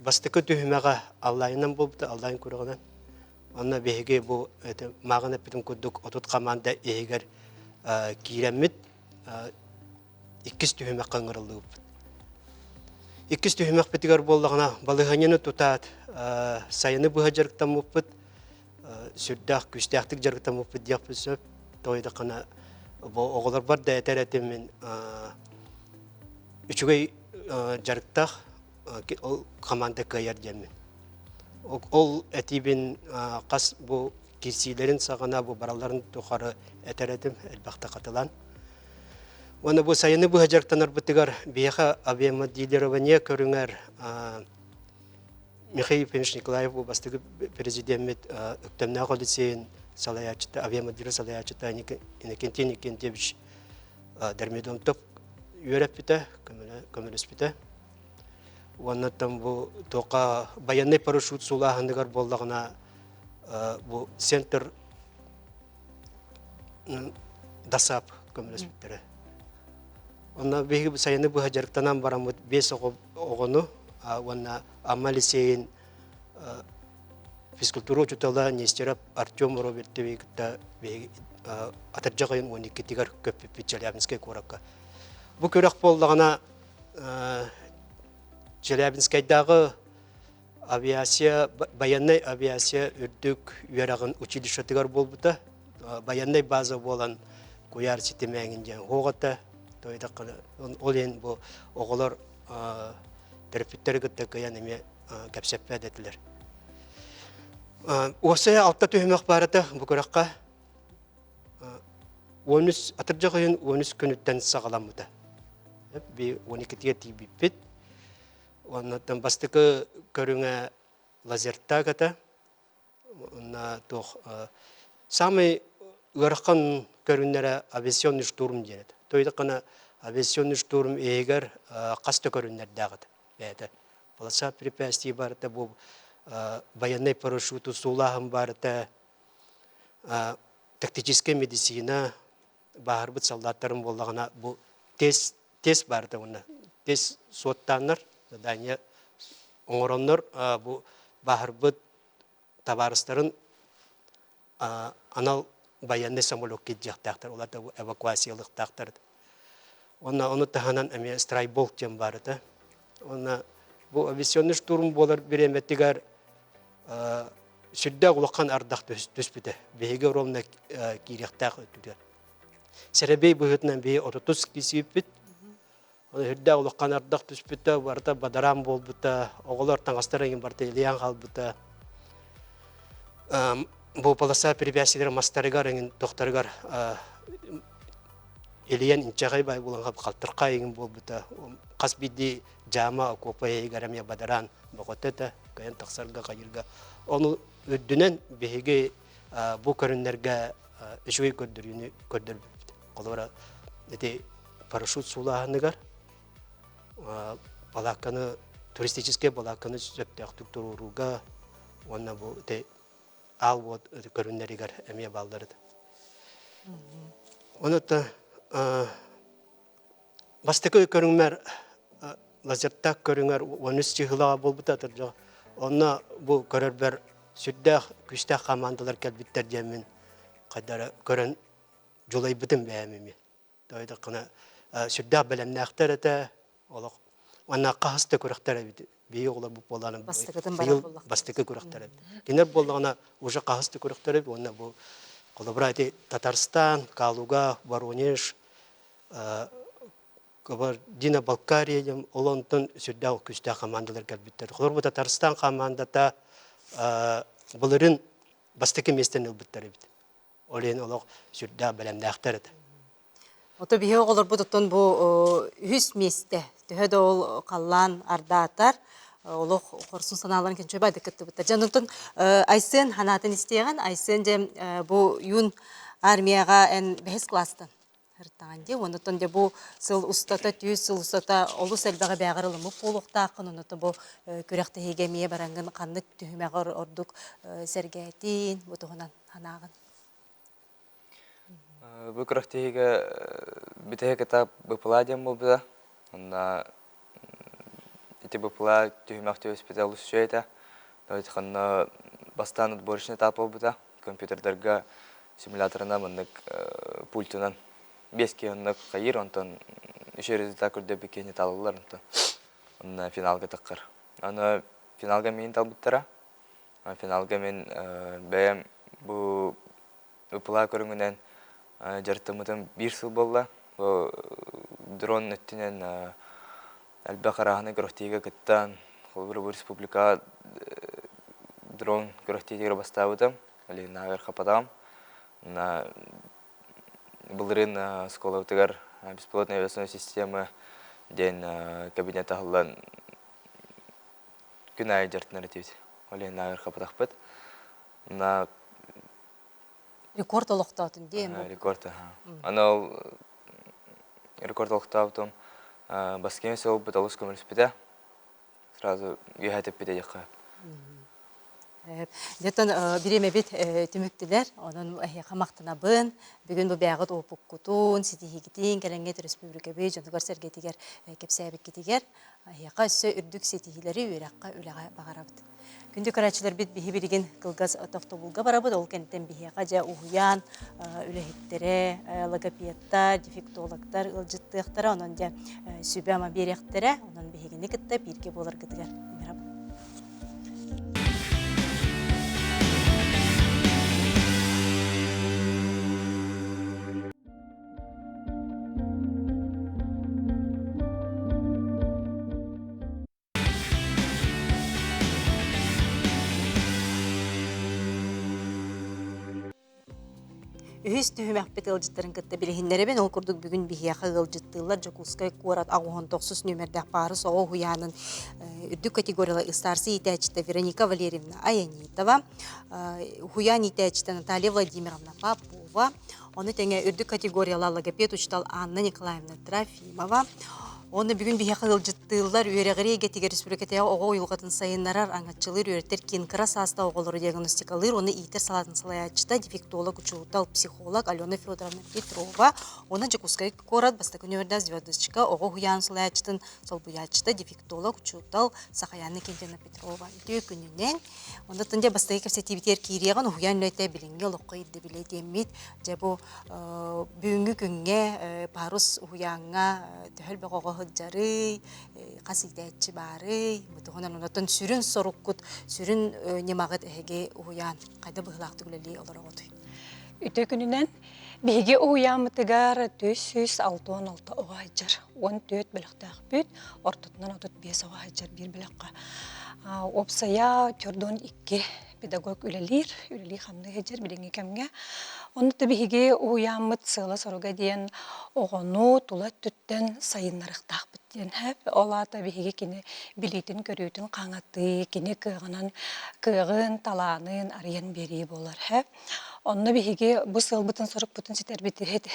Speaker 6: бастықы түйімеға Аллайынан болыпты, Аллайын көріғынан. Онна бейге бұл мағына бітін күрдік отот команда егер кейреммет 200 түйімеq қаңырылды өпті. 200 түйімеq бітігер болдығына балығанені тұтат сайыны бұға жарықтан мұппыт, сүрдәқ, күстәқтік жарықтан мұппыт дейік бізіп, тойды қана оғылар бар да әтер әтемен үшігей жарықтақ ол команда қайар демен. Ол әтейбен қас бұл кесейлерін сағана бұл бараларын тұқары әтер әтем әлбақты қатылан. Оны бұл сайыны бұға жарықтанар бұтығар бейіға авиамоделирование көріңер Михаил Пенш Николаев бастығы президент үктемнағы лицейін салаячыта, авиамодері салаячыта Иннокентий Никентьевич Дермедон топ үйеріп біті, көміліс біті. Оны там бұл тоқа баянный парашют сулағындығар болдағына бұл центр дасап көміліс біттірі. Оны бейгі сайыны бұға жарықтанан барамыд 5 оғыны, оны Амма лицейін физкультура учутала Нестеров Артем Робертович та атыржағайын 12 тигар көппіп Челябинскай коракка. Бұл көрек болдағына Челябинскайдағы авиация, военный авиация үрдік үйерағын училище тигар болбыта. Военный база болан куяр сетемәңінден оғыта. Ол ең бұл оғылар терапевттері күтті каян еме кәпсеппәд етілер. Осы алта түйімек барыды бұл көрекқа атыржағайын 13 күніттен сағаламыды. 12-тіге тейбіппет. Оннан бастықы көріңе лазерта кәті. Самый ғырыққан көрінлері авиационный штурм денеді. Тойды қана авиационный штурм егер қасты көрінлерді ағыды. Полоса препятствий барыды, бұл военный парашюту сулағым барыды, тактическая медицина, бағыр бұд солдаттарым болдағына бұл тест барды оны. Тест соттаныр, задания оңыронлар бұл бағыр бұд табарыстарын анал военный самолет кетжақтақтар, оларда бұл эвакуациялық тақтарды. Оны тағанан әме страйболк дем барды. Бұл авиационный штурм болар береметтігер сүрді ұлыққан ардақ түспіді. Бейге ровна керектақ өтуді. Сәребей бұғытынан бейі 30 кесі өппіт. Сүрді ұлыққан ардақ түспіді, барда бадарам бол бұта, оғылар таңастарыңын барда елиян қал бұта. Бұл полоса препятствийлер мастарығар, тоқтарығар елиян инчағай бай боланға қалтырқа еңін бол бұта. Қас биді жама окопа егереме бадаран боғытыда, кайын тақсарға қайырға. Оны өддінен бейге бұл көрінлерге үшуей көрдіріні көрдірбі. Қолыра парашют сулағынығар, балаққаны, туристический балаққаны сөптіқтік тұруға, оны бұл ал көрінлерігер әме балдырды. Оны бастықы көріңмер лазертақ көріңер 13 жылаға бол бұтатыр жоқ. Онна бұл көрір бір сүрдәқ, күштәқ командалар кәлбіттер жемін қайдары көрін жолай бұтын бәйіміме. Дойды қына сүрдәқ бәлемні әқтер әті, онна қағысты көріқтер әбіді. Бейі олар бұл боланым бастықы көріқтер әбіді. Кенер болдағына ұжы қағысты көріқтер әбі, онна бұл қолыбыра әті Татарстан, Калуга, Воронеж, Дина Балкария, олонтон сүрдәу күстә командалар кәлбіттер. Құлыр бұл Татарстан командата бұлырын бастықы местен үлбіттер әбіді. Олен олық сүрдәу бәлемді әқтер әді.
Speaker 1: Ота бихе олар бұдықтан бұл үс месте, түйеді ол қалан ардатар, олық қорсын саналарын кенчөй байды күтті бұттар. Жанымтын айсын ханатын істеген, айсын жем бұл юн армияға ән бәхес кластан. Хырттағанде, оныттан де бұл сыл ұстата, түйіз сыл ұстата, олы сәлбәға бәғырылымы полуқтақын, оныты бұл көректі хегемие бараңын қанлық түйімеғір ордық сәргәйтін, бұтығынан ханағын.
Speaker 7: Бұл көректігі бітігі кітап бұпыла дем бұл бұда. Онда еті бұпыла түйімақты өспетал үшшейді. Қанна бастан ұтборышын етап бұл бұда. Компьютердерға симуляторына мұндық пультынан беске ұндық қайыр, онтан үші результат көрді бекені талылар. Онда финалға таққыр. Оны финалға мен талбыттара. Финалға мен бәйім бұл бұпыла көріңінен жартымытым бір сыл болла. Дрон өттінен әлбә қарағыны көріқтегі күттан қолбыры бұл республика дрон көріқтегері бастауыдым. Әлі нағыр қападам. Бұлырын скола өтігер беспилотная авиационная система ден кабинет ағылан күн айы жартынар етейді. Әлі нағыр қападақ бұд.
Speaker 1: Рекорд олықтаудың дейм?
Speaker 7: Рекорд, анау рекорд олықтаудың баскеме сол бұд алыс көміріс біді. Сразу үйәтіп біді деқі.
Speaker 1: Деттен биреме бит түмүктүлер, онун камактанабын, бүгүн бу бягыт опуккутун, ситихигитин, келеңгет республика бей, жонугар сергетигер, кепсәбик китигер, яка өссө үрдүк ситихилери үйрәкка үләгә багарабыт. Күндү карачылар бит биһи билигин кылгас тохтобулга барабыт, ол кенттен биһига жа уһуян, үлэхиттере, логопедтар, дефектологтар, ылжыттыактара, онон жа сүбәма беректере, онон биһигини кытта бирге болар гытыгар. Үһүс түһүмәкпет ылжыттарын кытта билихиннеребен ол курдук бүгүн бихияха ылжыттыылар Жокускай куорат агуон 9 нөмердәк пары соҕо хуянын үрдүк категориялы ыстарсы итәчтә Вероника Валерьевна Аянитова, хуян итәчтә Наталья Владимировна Попова, оны тәңе үрдүк категориялы логопед учтал Анна Николаевна Трофимова. Оны бүгүн бихияха ылжыттыылар үйрәгәреге тигер республикатая ого уйылгатын сайыннарар аңатчылыр үйрәттер кинкара саста оголору диагностикалыр, оны итер салатын салаячта дефектолог учутал психолог Алена Федоровна Петрова, оны Жокускай корат бастак универда звездочка ого хуян салаячтын солбуячта дефектолог учутал Сахаяны Кентена Петрова. Итү күнүнен онда тынде бастагы кепсетибитер киреган хуян нөтә билинге локкайды биле демит, жабу бүгүнгү күнгө парус хуянга төхөл бөгөгө хыджары, қасидәтчі бары, бұтығынан онатын сүрін соруккут, сүрін немағыт әге уян, қайда бұғылақты күлелі олар оғыды.
Speaker 8: Үті күнінен бейге уян мұтығар 406 оғайжар, 14 біліқтақ бүт, ортытынан отыт 5 оғайжар бір біліққа. Опсая түрдон 2 педагог үлелер қамды хеджер біліңі кәмге. Оны бейге уян мұт сылы соруға дейін оғыну тұла түттен сайынларықтақ бүттен әп. Ола бейге кені білейтін көретін қаңаты, кені кығын, таланын, ариян бері болар әп. Оны бейге бұл сыл бұтын соруқ бұтын сетер біті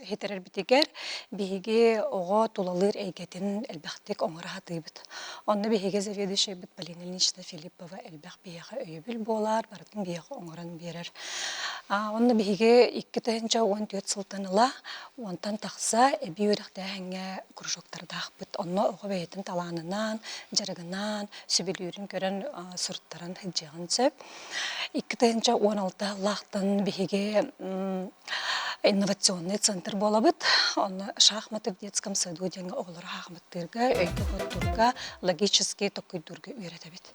Speaker 8: хетерер битигер биһиге ого тулалыр эйгетин элбахтик оңырахаты бит. Онны биһиге заведующий бит Полина Ильинична Филиппова элбах биһига өйөбүл болар, бартын биһига оңыран берер. Онны биһиге 2-14 сылтаныла, онтан тахса эби үрәхтәһәңгә кружоктардах бит. Онны ого бейтин таланынан, жарыгынан, сөбүлүрүн көрөн сорттарын хыджаган сөп. 2-16 лахтан биһиге инновационный центр болабыт. Он шахматы в детском саду деньги оглар шахматтырга, өйдө коттурга, логический токуйдурга үйрәтәбит.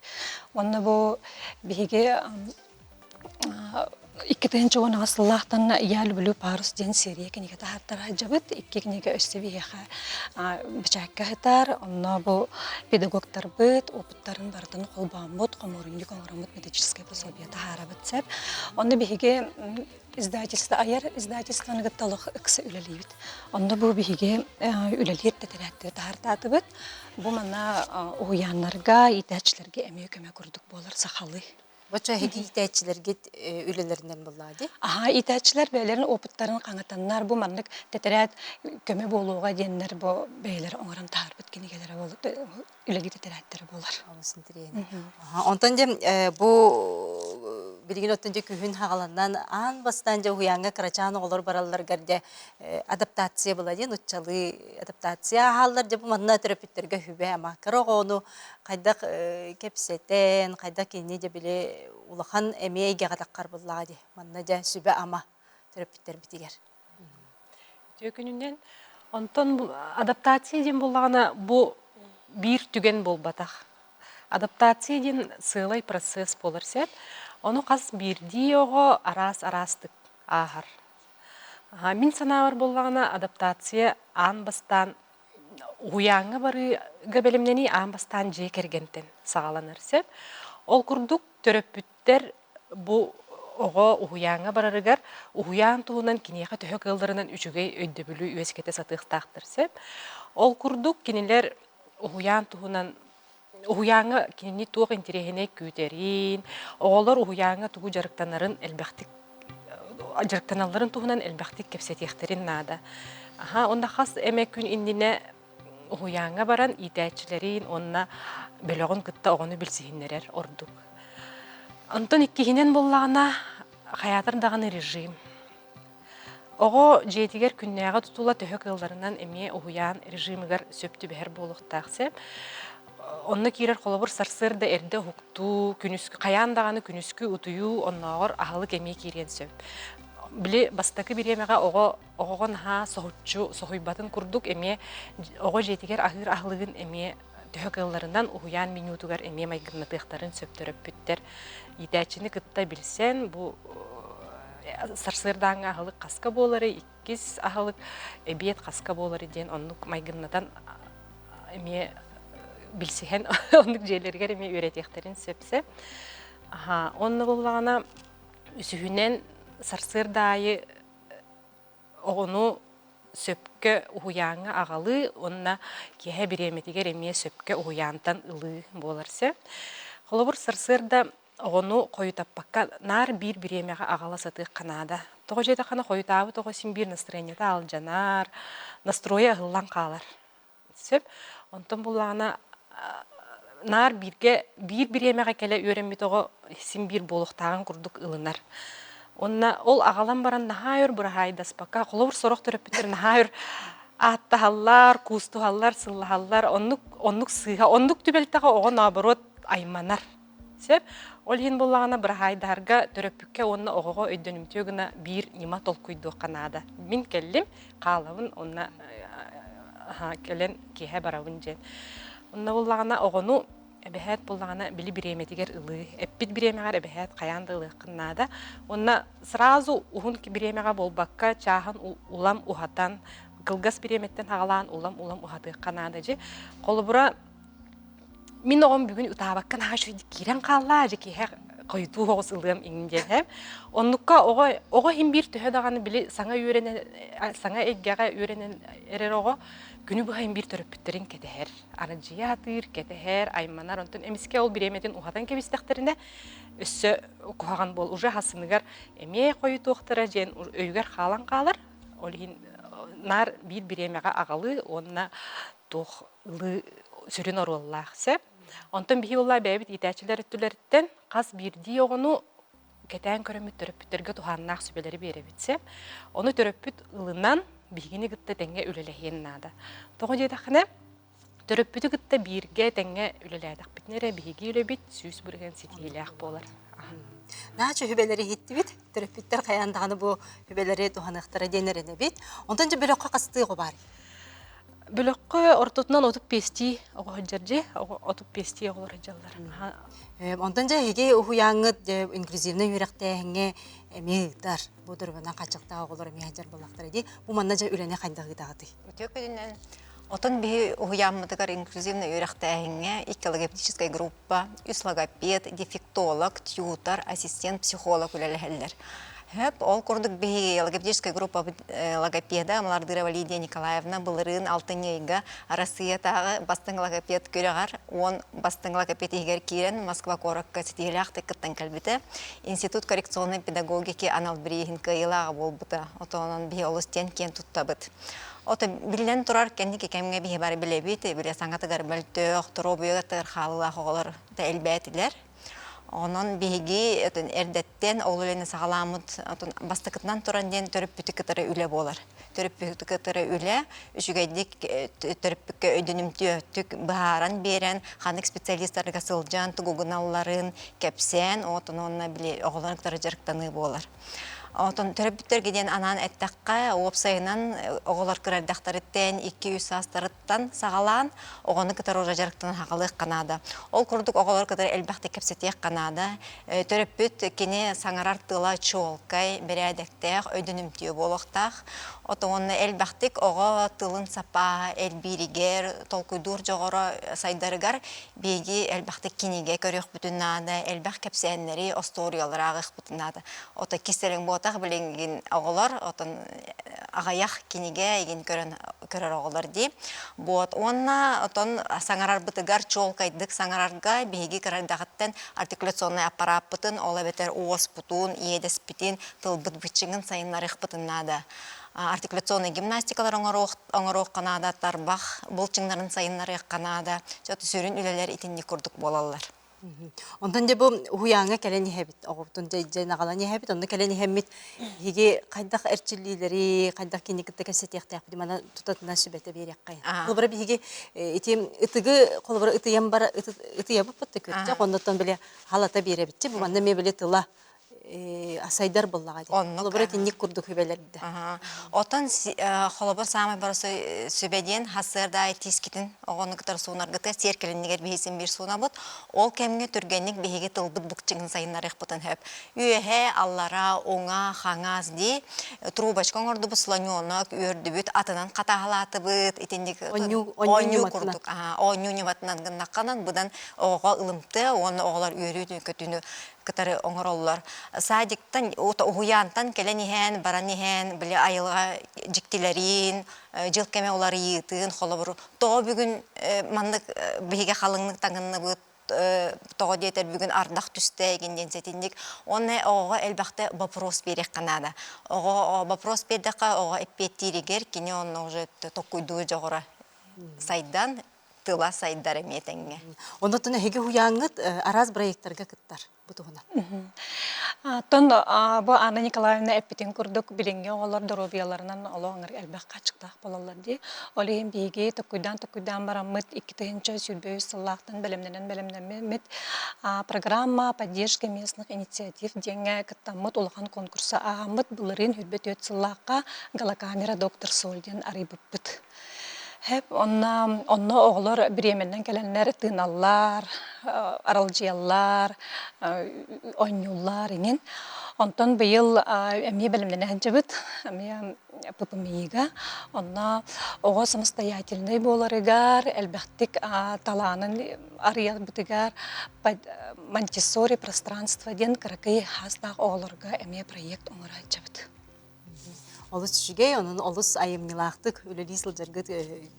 Speaker 8: Он бу биге 2-10 ғасырлақтан ял білу парус ден серия книга тахаттар жабыт, 2 книга өстебиеха бычакка хатар, онна бу педагогтар быт, опыттарын бартын қолбамыт, қоморынды қоңырамыт методическое пособие тахарабыт сәп. Онна биге издательство, аяр издательствоны гытталық ыксы үлелейбит. Онда бу биге үлелер тәтәрәттер тахартаты быт. Бу мана уянларга, итәчләргә әмей көмә күрдік болар сақалы.
Speaker 1: Бача хеди итәчиләргә үлеләреннән булады.
Speaker 8: Итәчләр бәйләрен опыттарын қаңатаннар бу мандык тәтәрәт көмә болуга дигәннәр бу бәйләр оңран тар биткенегеләр булды. Үлеге тәтәрәттер булар.
Speaker 1: Анысын тирәне. Онтан дә бу билген оттанжа күхін хағаланнан ан бастанжа хуянга крачаны олар баралар гарде адаптация болады, нутчалы адаптация халлар жабы манна терапевттерге хүбе ама карагону кайдак кепсетен, кайдак кенне же биле улахан эмейге гадаккар буллагы манна жа сүбе ама терапевттер битигер.
Speaker 4: Төкүнүнен онтон адаптация ден буллагына бу бир түген болбатах. Адаптация ден сылай процесс болар сет. Оны қас бирди оғы арастык ағар. Мен санавар болғана адаптация ан бастан уяңы бары габелемнени ан бастан жекергентен сағаланыр сеп. Ол күрдік төрөппүттер бұ оғы уяңы барарыгар уяң туғынан кинеға төхі қылдырынан үшіге өйдөбілі өскеті сатықтақтыр сеп. Ол күрдік кинелер уяң туғынан Уяңы кинени туох интерехине күтерин, оғолар уяңы тугу жарыктанарын элбахтик, жарыктаналарын туғынан элбахтик кепсетехтерин нада. Онда хас эме күн индине уяңа баран итәчилерин онна бөлөгөн кытта огону билсиһиннерер ордук. Онтон иккиһинен буллагана хаятыр даганы режим. Ого жетигер күннәгә тутула төһө кылларынан эме уян режимигер сөптү бәһәр булуктаксы. Онны кирер колобур сарсырда эрде хукту күнүскү каян даганы күнүскү утую онногор ахылык эме кирен сөп. Били бастакы биремега огогон ха сохучу сохуйбатын курдук эме ого жетигер ахыр ахлыгын эме төһө кылларынан уян минутугар эме майгыннатыктарын сөптөрөп бүттер. Итәчини кытта билсен бу сарсырдаң ахылык каска болары, иккис ахылык эбиет каска болары ден оннук майгыннатан эме билсиһен оннук жээлергер эме үйрөтектерин сөпсе. Онны буллагана үсүһүнен сарсырдайы огону сөпкө уяңа агалы, онна кеһе биреметигер эме сөпкө уянтан ылы боларсы. Холобур сарсырда огону коютаппакка нар бир биремега агала сатык канада. Того жета кана коютабы того син бир настроениета алжанар, настроя ыллан калар. Сөп, онтон буллагана нар бир биремега келе үйренми того син бир болуктаган курдук ылынар. Онна ол агалан баран нахайыр бурахайдаспакка холобур сорок төрөпүтөр нахайыр аттахаллар, кустухаллар, сыллахаллар, оннук сыга, оннук түбелтага ого наоборот айманар. Сеп, ол хин буллагана бурахайдарга төрөпүкке онна огого өйдөнүмтөгүнө бир нима толкуйду канада. Мин келдим, калабын онна келен кеһе барабын жен. Онна буллагана огону эбэхэт буллагана били биреметигер ылы, эппит биремегер эбэхэт каянды ылы кыннада. Онна сразу ухун биремега болбакка чахан улам ухатан, кылгас биреметтен хагалаан улам ухаты канада же. Колубура мин огон бүгүн утабаккан хашы кирен калла же кеһе койду хогус ылым иңден. Оннукка ого хим бир төһө даганы били саңа эггега үйренен эрер ого күнү быхайын бир төрөпүттерин кетехер, арыжыятыр, кетехер, айманар, онтон эмиске ол биреметин ухатан кебистектерине өссө кухаган бол, уже хасыныгар эме кою туохтара жен өйгер халан калар, олин нар бир биремега агалы, онна тухлы сүрүн оруллахсы. Онтон бихи улла бәбит итәчилер өттүлерттен кас бирди огону кетен көрөмүт төрөпүттерге туханнак сүбелери беребитсе, оны төрөпүт ылынан бигини гытта теңге үлелехен нада. Того жетахне төрөпүтү гытта бирге теңге үлеледак битнере биги үлебит сүз бүрген ситилек болар.
Speaker 1: Нача хүбелери хиттибит, төрөпүттер каяндаганы бу хүбелери туханактары денерене бит. Онтон же бөлөккө кастыгы бар.
Speaker 4: Бөлөккө ортотунан отуп пести огожжаржы, отуп пести оголор жаллар.
Speaker 1: Онтон же хеге ухуяңыт инклюзивный үйрөктеңе эмегдар будурбана качыкта оголор мехажар булактар ди. Бу манна же үлене кайдагыдагы.
Speaker 9: Өтөкүнен отон би уяммытыгар инклюзивный үйрөктеңе икологопедическая группа, үс логопед, дефектолог, тьютор, ассистент, психолог үлелехеллер. Хөп, ол курдук би логопедическая группа логопеда Младырова Лидия Николаевна былырын алтынейга Россиятагы бастың логопед көрөгар, он бастың логопед егер кирен Москва коракка сетилякты кыттан калбите. Институт коррекционной педагогики Аналбрихин кыйлагы болбута. Отонон би олустен кен туттабыт. Ота билен турар кенди кемге би бары билебит, биле саңатыгар бөлтөк, туробуйгатыр халыла хоголор элбетилер. Онон биги эрдеттен олулене сагаламыт бастыкытынан туран ден төрөпүтүкөтөрө үле болар. Төрөпүтүкөтөрө үле үчүгөйдик төрөпүккө өйдөнүмтүк бааран берен ханык специалисттарга сылжан тугугуналларын кепсен отононна биле оголордор жарыктаны болар. Отон төрөпүттөргө ден анан эттакка опсайынан оголор кырардактарыттен 200 астарыттан сагалаан огону кытар ора жарыктан хагалык канада. Ол курдук оголор кытар элбахты кепсетек канада. Төрөпүт кене саңарар тыла чолкай берәдектек өйдөнүмтү болохтак. Отонны элбахтык ого тылын сапа элбиригер толкуйдур жогоро сайдарыгар беги элбахтык кинеге көрөк бүтүннада элбах кепсенleri осториялар агык бүтүннада. Ота киселең ботак билеңгин оголор отон агаяк кинеге еген көрөр оголор ди. Бот онна отон саңарар бытыгар чолкайдык саңарарга беги кырардагыттан артикуляционный аппарат бытын ола бетер уос бутун иедес битин тылбыт бычыңын сайынларык бытыннада. артикуляционный гимнастикалар оңорох канада тарбах, булчыңнарын сайыннары канада, жөт сүрін үлелер итинник курдук болалар.
Speaker 1: Ондан де бу уяңа келени хебит, огуптун жайнагаланы хебит, онда келени хеммит хиге кайдак эрчилилери, кайдак киникте кесетехтек мана тутатына сүбете берек кайын. Колбара биге итем ытыгы колбара ытыям бар ытыя буппатты көтчө, ондотон биле халата беребитти, бу манда мебеле тыла асайдар боллага ди. Колбара тинник курдук хөбелерди.
Speaker 9: Отон холобор самый барысы сөбеден хасырда тискитин огоны кытар суунаргыта серкеленнигер бейсин бир суунабыт. Ол кемге түргенник бейге тылбыт букчыңын сайынарык бутын хөп. Үйе аллара оңа хаңаз ди трубочкон орду бусланёнок өрдүбүт атынан катахалаты быт итиндик
Speaker 1: оню
Speaker 9: курдук. Оню нематынан гыннакканан будан ого ылымты, оны оголар үйрү көтүнү кытары оңороллар. Садиктан уянтан келенихен, баранихен, биле айылга жиктилерин, жыл кеме олар йытын, холобуру. Тоғы бүгін мандык биге халыңнык таңынны быт, тоғы дейтер бүгін ардақ түсті егенден сетіндік. Оны оға әлбақты вопрос берек қанада. Оға вопрос бердіққа оға эппеттиригер, кене оны уже токуйдуы жоғыра сайдан, тыла сайдар эметеңге.
Speaker 1: Ондотон хеге уяңыт араз проекттарга кыттар бутугуна.
Speaker 8: Тон бу Анна Николаевна эппитин курдук билинге олар доробияларынан олоңар элбек качыктак болалар ди. Олейин биге токуйдан барамыт 2-нче сүрбөй сыллактан белемнен программа поддержки местных инициатив деңе кыттамыт улган конкурса агамыт булырын хүрбөт өт сыллакка галакамера доктор Солден арыбыппыт. Hep onunla oğlar Bremen'den gelenler tığnallar, aralcıyallar, oynayullar inin. Ondan bu yıl emiye bölümlerine hıncabıt, emiye pıpımıyiga. Onunla oğa самостоятельный боларыгар, elbettik talanın araya bıtıgar, Montessori пространство den kırıkayı hastaq oğlarga emiye proyekt onlara hıncabıt.
Speaker 1: Олус түшігей, оның олус айымнилақтық өлелі сылжарғы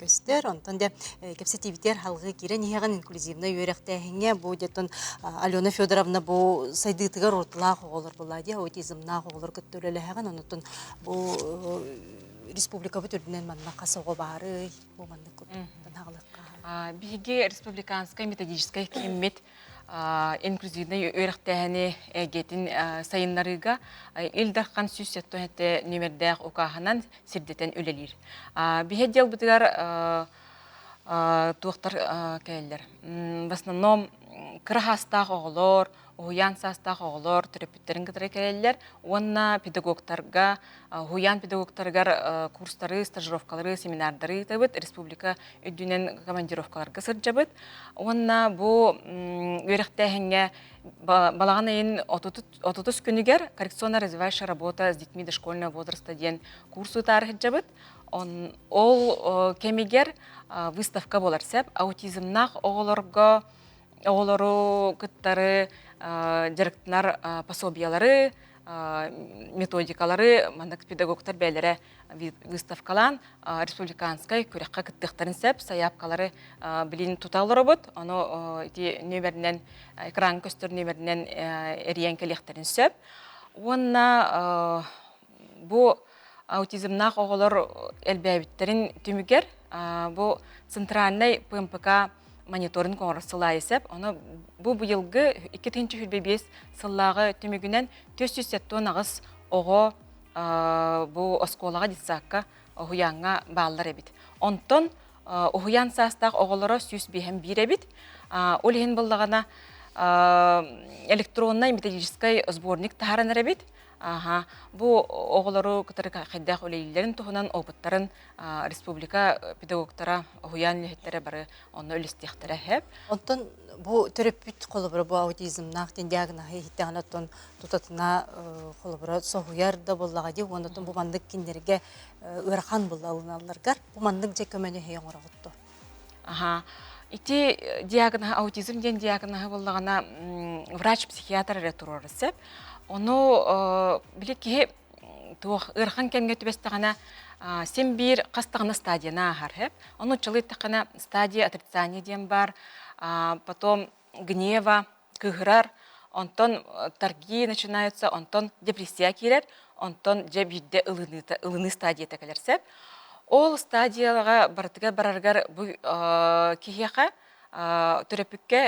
Speaker 1: көстер, онтан де кепсетивитер халғы керен еған инклюзивна үйректәхіңе, бұл детон Алена Федоровна бұл сайдытығар ортылақ оғылыр болады, аутизмнақ оғылыр күтті өлелі әған, онытын бұл республика бүтірдінен манна қасауға бары, бұл манны көптен ағылыққа.
Speaker 10: Биге республиканская методическая кеммет инклюзивный өрөктәһәне әгетин сайыннарыга илдахкан сүссәттө хәтте нөмердәх укаһанан сирдетен үлелир. Биһедел битгар туактар кәлләр. В основном крахастах оглор, уян састах оглор, терапевттерин китре кәлләр. Онна педагогтарга, уян педагогтарга курстары, стажировкалары, семинардары табыт, республика өдүнен командировкаларга сыржабыт. Онна бу өрөктәһәнгә балаган айын 30 күнүгер коррекционно-развивающая работа с детьми дошкольного возраста ден курсы тарыхжабыт. Ол кемигер выставка болар сәп, аутизмнақ оғылару кыттары, директорлар пособиялары, методикалары, мандак педагогтар бәлері выставкалан республиканскай көрекқа кыттықтарын сәп, саяпкалары білін тұталары бұд, оны нөмерінен, экран көстер нөмерінен әриян келектерін сәп. Онна бұ аутизмнақ оғылар әлбәбіттерін түмігер, бұ центральный ПМПК мониторинг оңыр сылай есеп, оны бұ бұйылғы 2-5 сыллағы түмігінен 470 ағыз оғы бұ осколаға дисаққа оғуянға бағылар әбіт. Онтон оғуян састақ оғылары 101 әбіт. Ол ең болдағана электронный методический сборник тағаранар әбіт. Бу оғылары кытары қайдақ өлейлерін тұғынан опыттарын республика педагогтара оғуян лехеттері бары оны өлістектері әп.
Speaker 1: Онтон бу терапевт қолыбыры бу аутизмнақ диагнозы хиттен оттон тутатына қолыбыры соғуяр да боллаға де, онтон бу мандық кендерге өрхан боллалыналаргар, бу мандық жекөмені хейін орағытты.
Speaker 10: Ити диагнозы, аутизм ден диагнозы боллағана врач-психиатр ретурор сәп, оны білет ке ырхан кемге түбестіғана сен бір қастығына стадияна ағар хеп. Оны чылы тақына стадия отрицания дем бар, потом гнева, кыгырар, онтон торги начинаются, онтон депрессия керер, онтон же бирде ылыны стадията келерсеп. Ол стадиялага бараргар бу кихияка төрөпүккө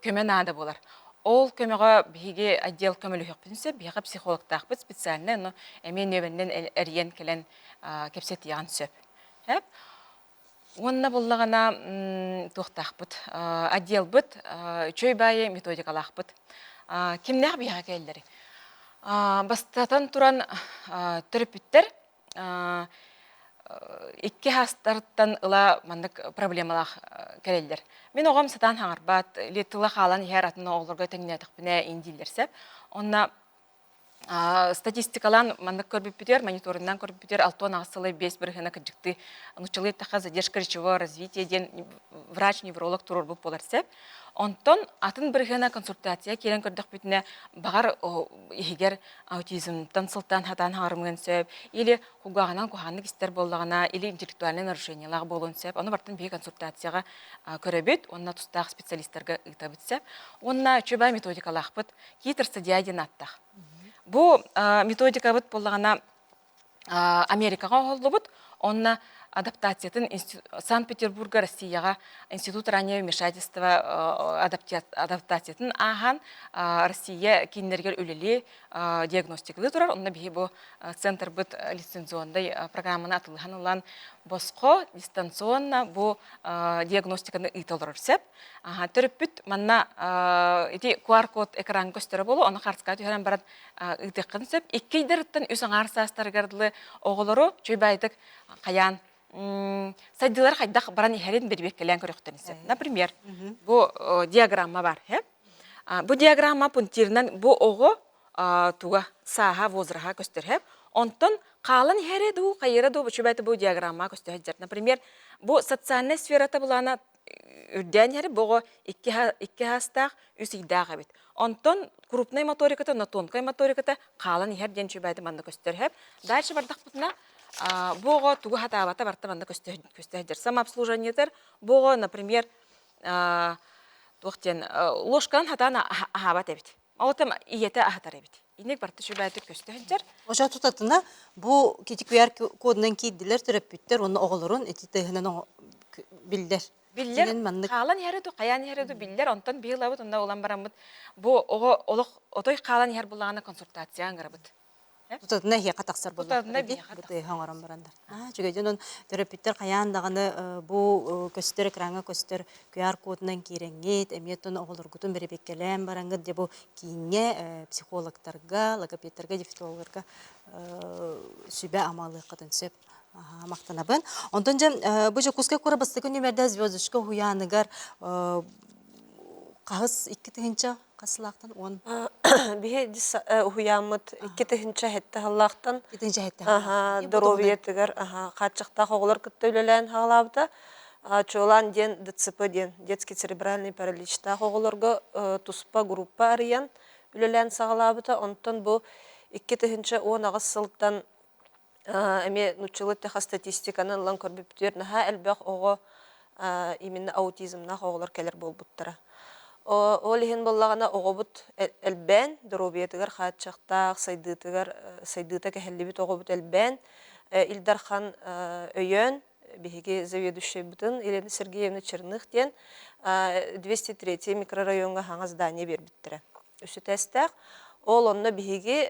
Speaker 10: көмө наада болар. Ол көмөгө биге отдел көмөлү хөкпүнсө, бига психолог тахпыт специально, но эмен нөбөндөн эриен келен кепсет яан сөп. Хеп. Онна боллагана тохтахпыт, отдел быт, чөй байы методикалахпыт. Кимнер бига келдери. Бастатан туран төрөпүттер икки хастарттан ыла мандык проблемалах келелдер. Мен оғам сатан хаңарбат, летыла халан хер атына оғылырға тәңнәтік біне индилерсеп. Онна статистикалан мандык көрбүппүтер, мониториннан көрбүппүтер, 6 ағысылы 5 бірғына кіджікті нучылы тақа задержка речевого развития ден врач-невролог турор бұл боларсеп. Онтон атын бірғына консультация келен көрдік бүтіне бағар егер аутизмтан сылтан хатан хағырмын сөп, или хуғағынан куханлық істер болдағына, или интеллектуальный нарушениялағы болуын сөп, оны бартын бей консультацияға көрөбет, онына тұстағы специалистерға ұйтабыт сөп, онына чөбай методикалақ бұд, кейтірсі диаден аттақ. Бұл методика бұд болдағына Америкаға олды бұд, онына адаптациятын Санкт-Петербурга, Россияға институт раннего вмешательства адаптациятын ахан Россия кейіндергер өлелі диагностикалы тұрар. Онна бейі бұл центр бұд лицензиондай программаны атылыған олан босқо дистанционна бұл диагностиканы ұйталырыр сәп. Түріп бүт манна QR-код экран көстері болу, оны қарсыға түйерен барад ұйтыққын сәп. Иккейдеріттін үсің арсастарғардылы оғылыру чөйбайдық қаян сайдылар қайдақ баран ихерен бербек келен көріқтен есе. Например, бұл диаграмма бар. Бұл диаграмма пунктирінен бұл оғы туға саға возыраға көстер. Онтон қалын ихереду, қайыраду чөбәті бұл диаграмма көстер. Например, бұл социальный сферата бұлана үрден ері бұғы 2 хастақ үс игдағы бет. Онтон крупный моториката, но тонкай моториката қалын ихерден чөбәті манды көстер. Дальше бардақ бұтына бұғы туғы хатабата бартаманда көстәдер. Самообслужениетер бұғы, например, ложкан хатана ахабат әбет. Олатам иеті ахатар әбет. Инек барты шөбәті көстәдер.
Speaker 1: Ожа тұтатына бұл кетикуяр кодынан кейділер түріп бүттер, оны оғылырын әті тәйінен білдер.
Speaker 10: Биллер, қалан яреду, қаян яреду, биллер, онтан бейілауыт, онда олан барамыд. Бұл отой қалан яр бұлағына консультация аңырабыд.
Speaker 1: Тұтатына хия қатақсар болды.
Speaker 10: Тұтатына бей
Speaker 1: Бұты хаңаран барандар. Жүгейден он терапевттер қаяндағаны бұл көстер, экраңа көстер, QR кодынан кереңет, әметтен оғылырғытын бірі беккелен бараңғыд, де бұл кейінге психологтарға, логопедтерға, дефектологларға сүбә амалы қатын сөп. Мақтанабын. Онтан жа бұл жа күске көрі бастықы нөмерді звездышқа хуяныгар қағыз 2 тігінші қасылақтан 10.
Speaker 11: Бихе хуямыт 2 тігінші хетті халлақтан.
Speaker 1: 2 тігінші хетті.
Speaker 11: Доровиетігер қатшықта қоғылар күтті өлелән хағылабыда. Чолан ден ДЦП ден, детский церебральный параличта қоғыларға туспа группа ариян өлелән сағылабыда. Онтан бұл 2 тігінші 10 ағыз сылттан әме нучылы теха статистиканы лан көрбіптер, наға әлбәқ оғы именно аутизмна оғылар кәлер бол бұттыра. Ол ехен боллағана оғы бұт әлбән, дұробиетігер қатшақтақ, сайдыта кәхелі біт оғы бұт әлбән, Илдархан өйен, бігеге заведущий бұтын, Елена Сергеевна Черных ден, 203 микрорайонға хаңа здание бер біттірі. Үсі тәстәқ, ол онына бігеге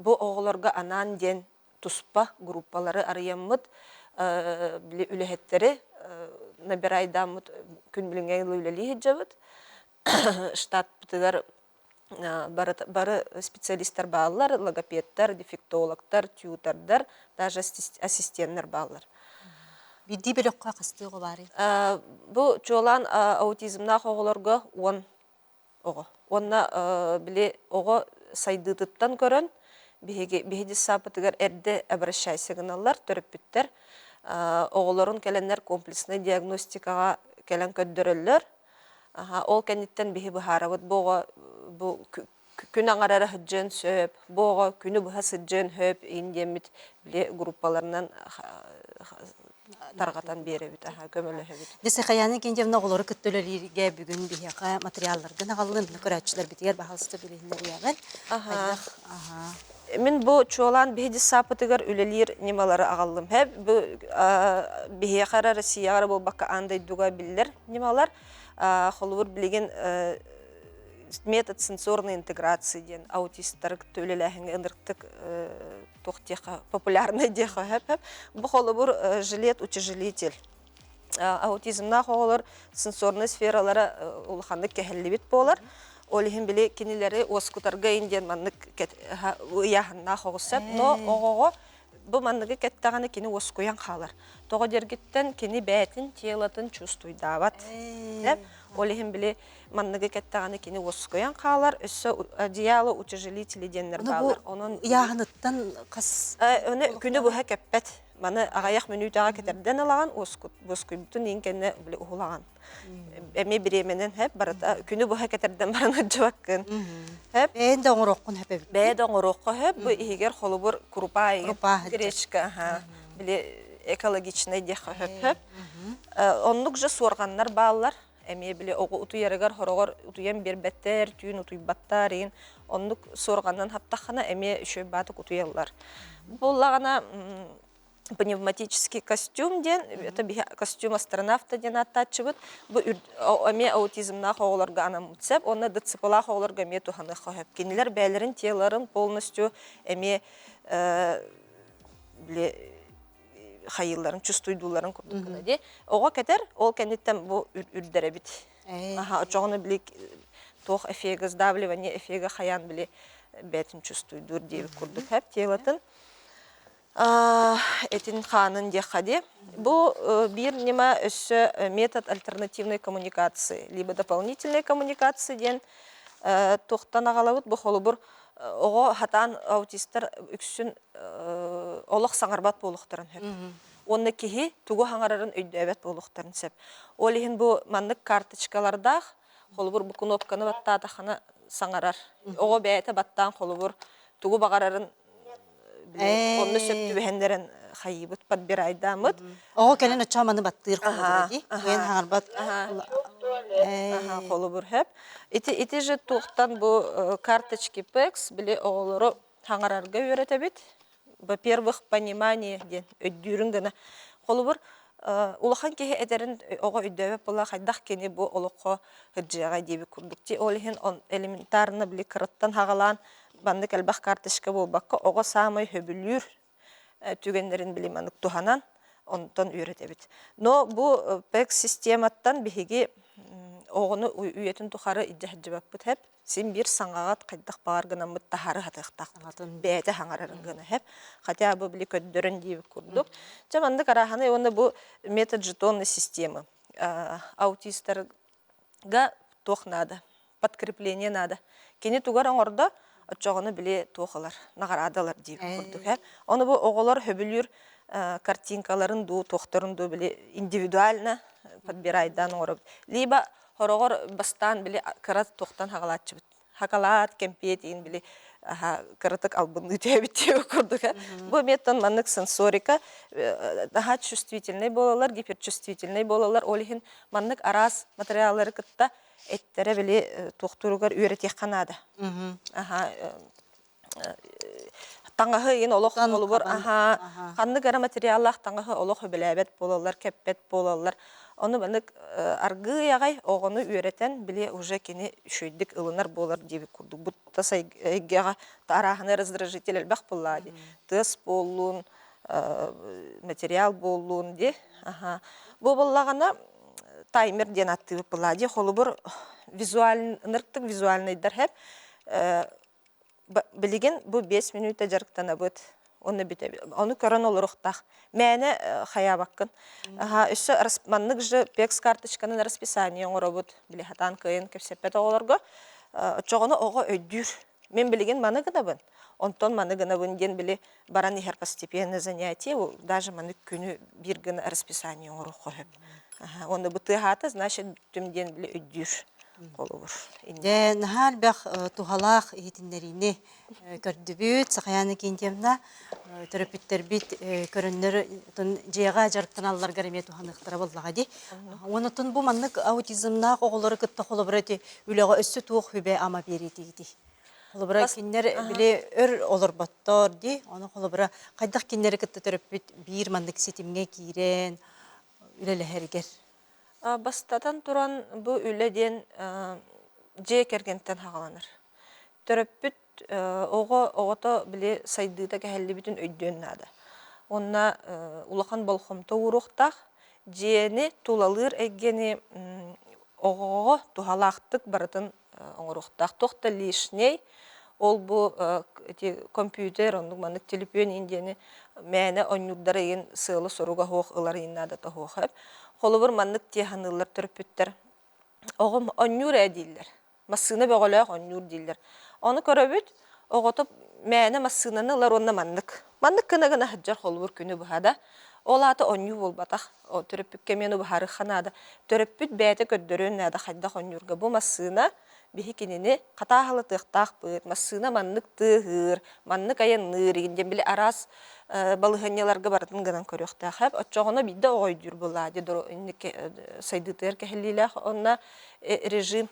Speaker 11: бұл оғыларға анан ден туспа группалары арыяммыд үліхеттері набирайдамыд күн білінген үлілі хеджабыд. Штат бұтығар бары специалисттар бағылар, логопедтар, дефектологтар, тьютордар, даже ассистенттер бағылар.
Speaker 1: Бидді біліққа қыстығы бары?
Speaker 11: Бұл жолан аутизмнақ оғыларға 10 оғы. Онна біле оғы сайдыдыттан көрін, Бихеди сапытыгар әрді әбірішай сигналлар, төріппіттер, оғыларын кәленлер комплексный диагностикаға кәлен көддірілер. Ол кәнеттен бихи бұхаравыд, бұғы күн аңарары хүджен сөп, бұғы күні бұға сұджен хөп, индемет біле группаларынан тарғатан бері біт, көмілі хөбіт.
Speaker 1: Десе қаяны кендемін оғылары күттілерге бүгін бихеға материаллардың ағалығын көрәтшілер бітігер бағалысты білігіндер яғын.
Speaker 11: Мен бу чолан биһиди сапытыгар үлелир немалары агаллым. Хәп бу биһия кара Россияга болбакка андай дуга биллер немалар. Холур билеген метод сенсорной интеграции ден аутисттар төлеләһеңе ындыртык тохтеха популярный деха хәп. Бу холур жилет утяжелитель. Аутизмна холур сенсорный сфералары улханды кәһеллебит болар. Олихин биле кинилери оскутарга инден маннык яхынна хогусап, но ого бу манныгы кеттаганы кини оскуян халар. Тога дергиттен кини бәтин телатын чувствуйдават. Деп олихин биле манныгы кеттаганы кини оскуян халар, өссө одеяло утяжелители деннер балар.
Speaker 1: Онун яхыныттан кас
Speaker 11: Күнү бу хакеппет. Маны агаяк минутага кетерден алаган оскуйбутун инкенне биле улаган. Эми биременен хеп барата күнү бу хакетерден барана жабаккын. Хеп
Speaker 1: бен доңороккун хеп.
Speaker 11: Бе доңорокко хеп бу игер холубур крупа гречка, биле экологичный де хеп. Оннук же сорганнар баалар. Эми биле ого утуярыгар хорогор утуян бербеттер, түйүн утуйбаттарын. Оннук сорганнан хаптахана эми үшөй батык утуяллар. Буллагана пневматический костюм ден, это костюм астронавта ден аттачыбыт. Бу эми аутизмна хоолорга анамутсеп, онна дыцыпыла хоолорга эми туханы хохеп. Кинилер бәлерин теларын полностью эми хайылларын, чувствуйдуларын курдуккана де. Ого кетер, ол кенеттен бу үрдеребит. Очоғыны билик тох эфега сдавливание, эфега хаян биле бәтин чувствуйдур дейбі курдук хеп телатын. Этин ханын дехаде. Бу бир нема өссө метод альтернативной коммуникации, либо дополнительной коммуникации ден тохтан агалабыт бу холубур ого хатан аутисттар үксүн олох саңарбат болуктарын хеп. Онны кихи тугу хаңарарын өйдөбөт болуктарын сеп. Олихин бу маннык карточкалардах холубур бу кнопканы баттатахана саңарар. Ого бәйте баттан холубур тугу багарарын онны сөптү бәһендерен хайыбыт подбирайдамыт.
Speaker 1: Ого келен очаманы баттыр кулуди. Мен хаңарбат.
Speaker 11: Холубур хеп. Ити же тоқтан бу карточки PEX биле оголору хаңарарга үйрөтөбүт. Во-первых, понимание ден өйдүрүн гана. Холубур улахан кеhe этерин ого өйдөбөп була хайдах кени бу олокко хыджага деби курдукти. Олихин элементарны биле кырыттан хагалан баннык элбах карточка болбакка ого самый хөбүлүр түгендерин биле манык туханан онтон үйрөтөбүт. Но бу PEX систематтан биһиги огону үйөтүн тухары иджахжыбаппыт хеп. Син бир саңагат кайдах бааргынан мыт тахары хатыктак. Бәйте хаңарарын гына хеп. Хотя бу биле көддөрөн дип курдук. Жаманды караханы оны бу метод жетонной системы. Аутисттарга тох надо, подкрепление надо. Кени тугар оңордо очогону биле тохалар, нагарадалар дип курдук хеп. Оны бу оголор хөбүлүр картинкаларын ду тохторун ду биле индивидуально подбирайдан ороб. Либо хорогор бастан биле карат тохтан хагалатчыбыт. Хакалат кемпетин биле каратык албынды тебит курдук. Бу метод маннык сенсорика daha чувствительный болалар, гиперчувствительный болалар. Олихин маннык арас материаллары кытта эттере биле тохтуругар үйрөтек канада. Таңгахы ен олох болубур. Ханны гара материаллах таңгахы олох билебет болалар, кеппет болалар. Оны банык аргы ягай огону үйрөтен биле уже кени шүйдик ылынар болар дип курдук. Бу тасайга тарахны раздражитель элбах буллады. Тыс болун, материал болун де. Бу боллагана таймер ден аттыбы буллады. Холубур нырктык визуальный дархеп билеген бу 5 минутта жарыктанабыт. Оны бите. Оны көрөн олуруктак. Мәне хаябаккын. Өссө маннык же PEX карточканын расписание оңоробут. Биле хатан кыйын кепсепет оголорго. Чогону ого өйдүр. Мен билеген маны гынабын. Онтон маны гынабын ден биле баран ихер постепенное занятие. Даже маны күнү бир гына расписание оңору коюп. Оны бутый хаты, значит, түмден биле өйдүр.
Speaker 1: Ден халбах тухалах итиннерини көрдүбүт сакаяны кентемна терапевттер бит көрөннөр тон жега жарыктаналлар гареме туханыктыра боллагади. Онотун бу маннык аутизмна оголору кытта холобрети үлөгө өссө туох хүбе ама берити. Холобра киннер биле өр олорбаттор ди. Оны холобра кайдак киннер кытты төрөппүт бир мандык сетимге кирен үлелехергер.
Speaker 11: Бастатан туран бу үледен же кергентен хагаланыр. Төрөппүт оғото биле сайдыта кәһәлли бүтүн өйдөн нада. Онна улахан болхомто уруқтақ, жені тулалыр әйгені оғоғы тухалақтық барытын оңыруқтақ. Тоқта лишней, ол бұл компьютер, ондық мандық телефон индені мәні онюрдары ең сылы соруға хоқ ылар иннада тоқоқып. Холыбыр мандық теханылар түріппіттер. Оғым онюр әдейлер. Масыны бөғіләқ онюр дейлер. Оны көрөбүт, оғотып мәні масынаны ылар онна мандық. Мандық кына-кына хаджар холыбыр күні бұхада. Ол аты оню болбатақ. Түріппік кемені бұхары қанады. Түріппіт бәйті көддөрін әді қайдақ онюрға. Бұл масына бихи кинини қатағылы тұқтақ бұд. Масына мандық тұғыр, мандық аян нырығын. Білі арас балығаняларға барытын ғынан көріқтақ. Отчоғына биді оғойдыр болады. Сайдытыр кәхілілік. Онна режим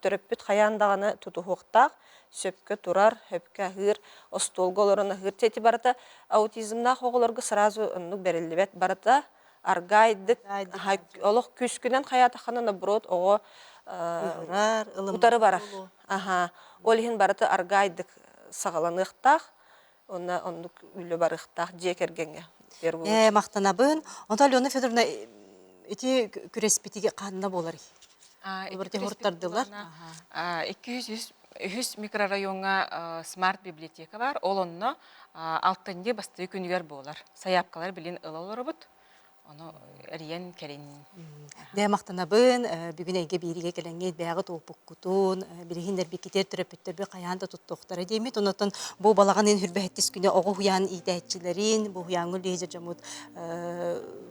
Speaker 11: түріппіт қаяндағаны тұтуқтақ, сөпкі тұрар, хөпкі ғыр, остолғы оларына ғыр теті барыта, аутизмна қоғыларға сразу ұнық бәрілі бәт барыта, аргайдық, олық күскінен қаяты қанына бұрот оғы ұтары барар. Ол ең барыта аргайдық сағаланықтақ, онна ұнық үлі барықтақ, жекергенге.
Speaker 1: Мақтанабын, онда Алена Федоровна, эти күреспетеге қанына болар. Өбірте ғұрттардылар.
Speaker 10: 200 микрорайонға смарт библиотека бар. Ол онына 6-нде басты күнігер болар. Саяпкалар білін ылалары бұд. Оны әріен кәрін.
Speaker 1: Дә мақтанабын, бүгін әйге береге келеңгет бәғы тоғпық күтін, бірігіндер бекетер түріппеттер бі қаянда тұттықтары деймет. Онытын бұл балаған ең хүрбәттес күні оғы хуян идәтчілерін, бұл хуяңыл лейзер жамуд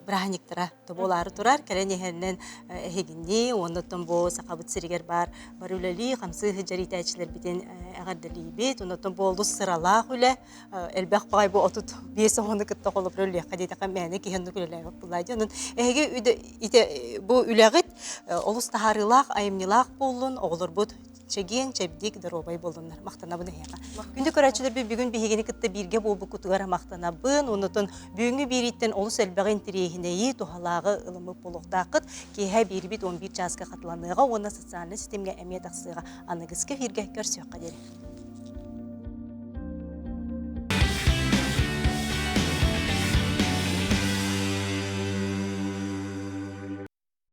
Speaker 1: бірахниктара болары тұрар. Кәрен ехерінен әйгінде, онытын бұл сақабыт сірігер бар өлелі, қамсы хыджар идәтчілер бітен әғарділі бет. Онытын бұл олды сыралақ үлі, әлбәқ бағай бұл отыт бесі оны күтті қолып өлі қадетіқан мәні кейхенді күлелі Onun bu üləğit olus taharılaq, ayımnılaq bolun, oğulur bu çegen, çəbdik, darobay bolunlar. Maqtanabın əyaqa. Gündə körəçilər bugün bihegeni kıtta birge bol bu kutuğara maqtanabın, onutun büyüngü bir itten olus əlbəğin tirehineyi tuhalağı ılımı boluqtaqıt, ki hə bir bit 11 çazqa qatılanıға, ona sotsialini sistemge əmiyyət aqsıға anıqızqı firgə görsüq qaderi.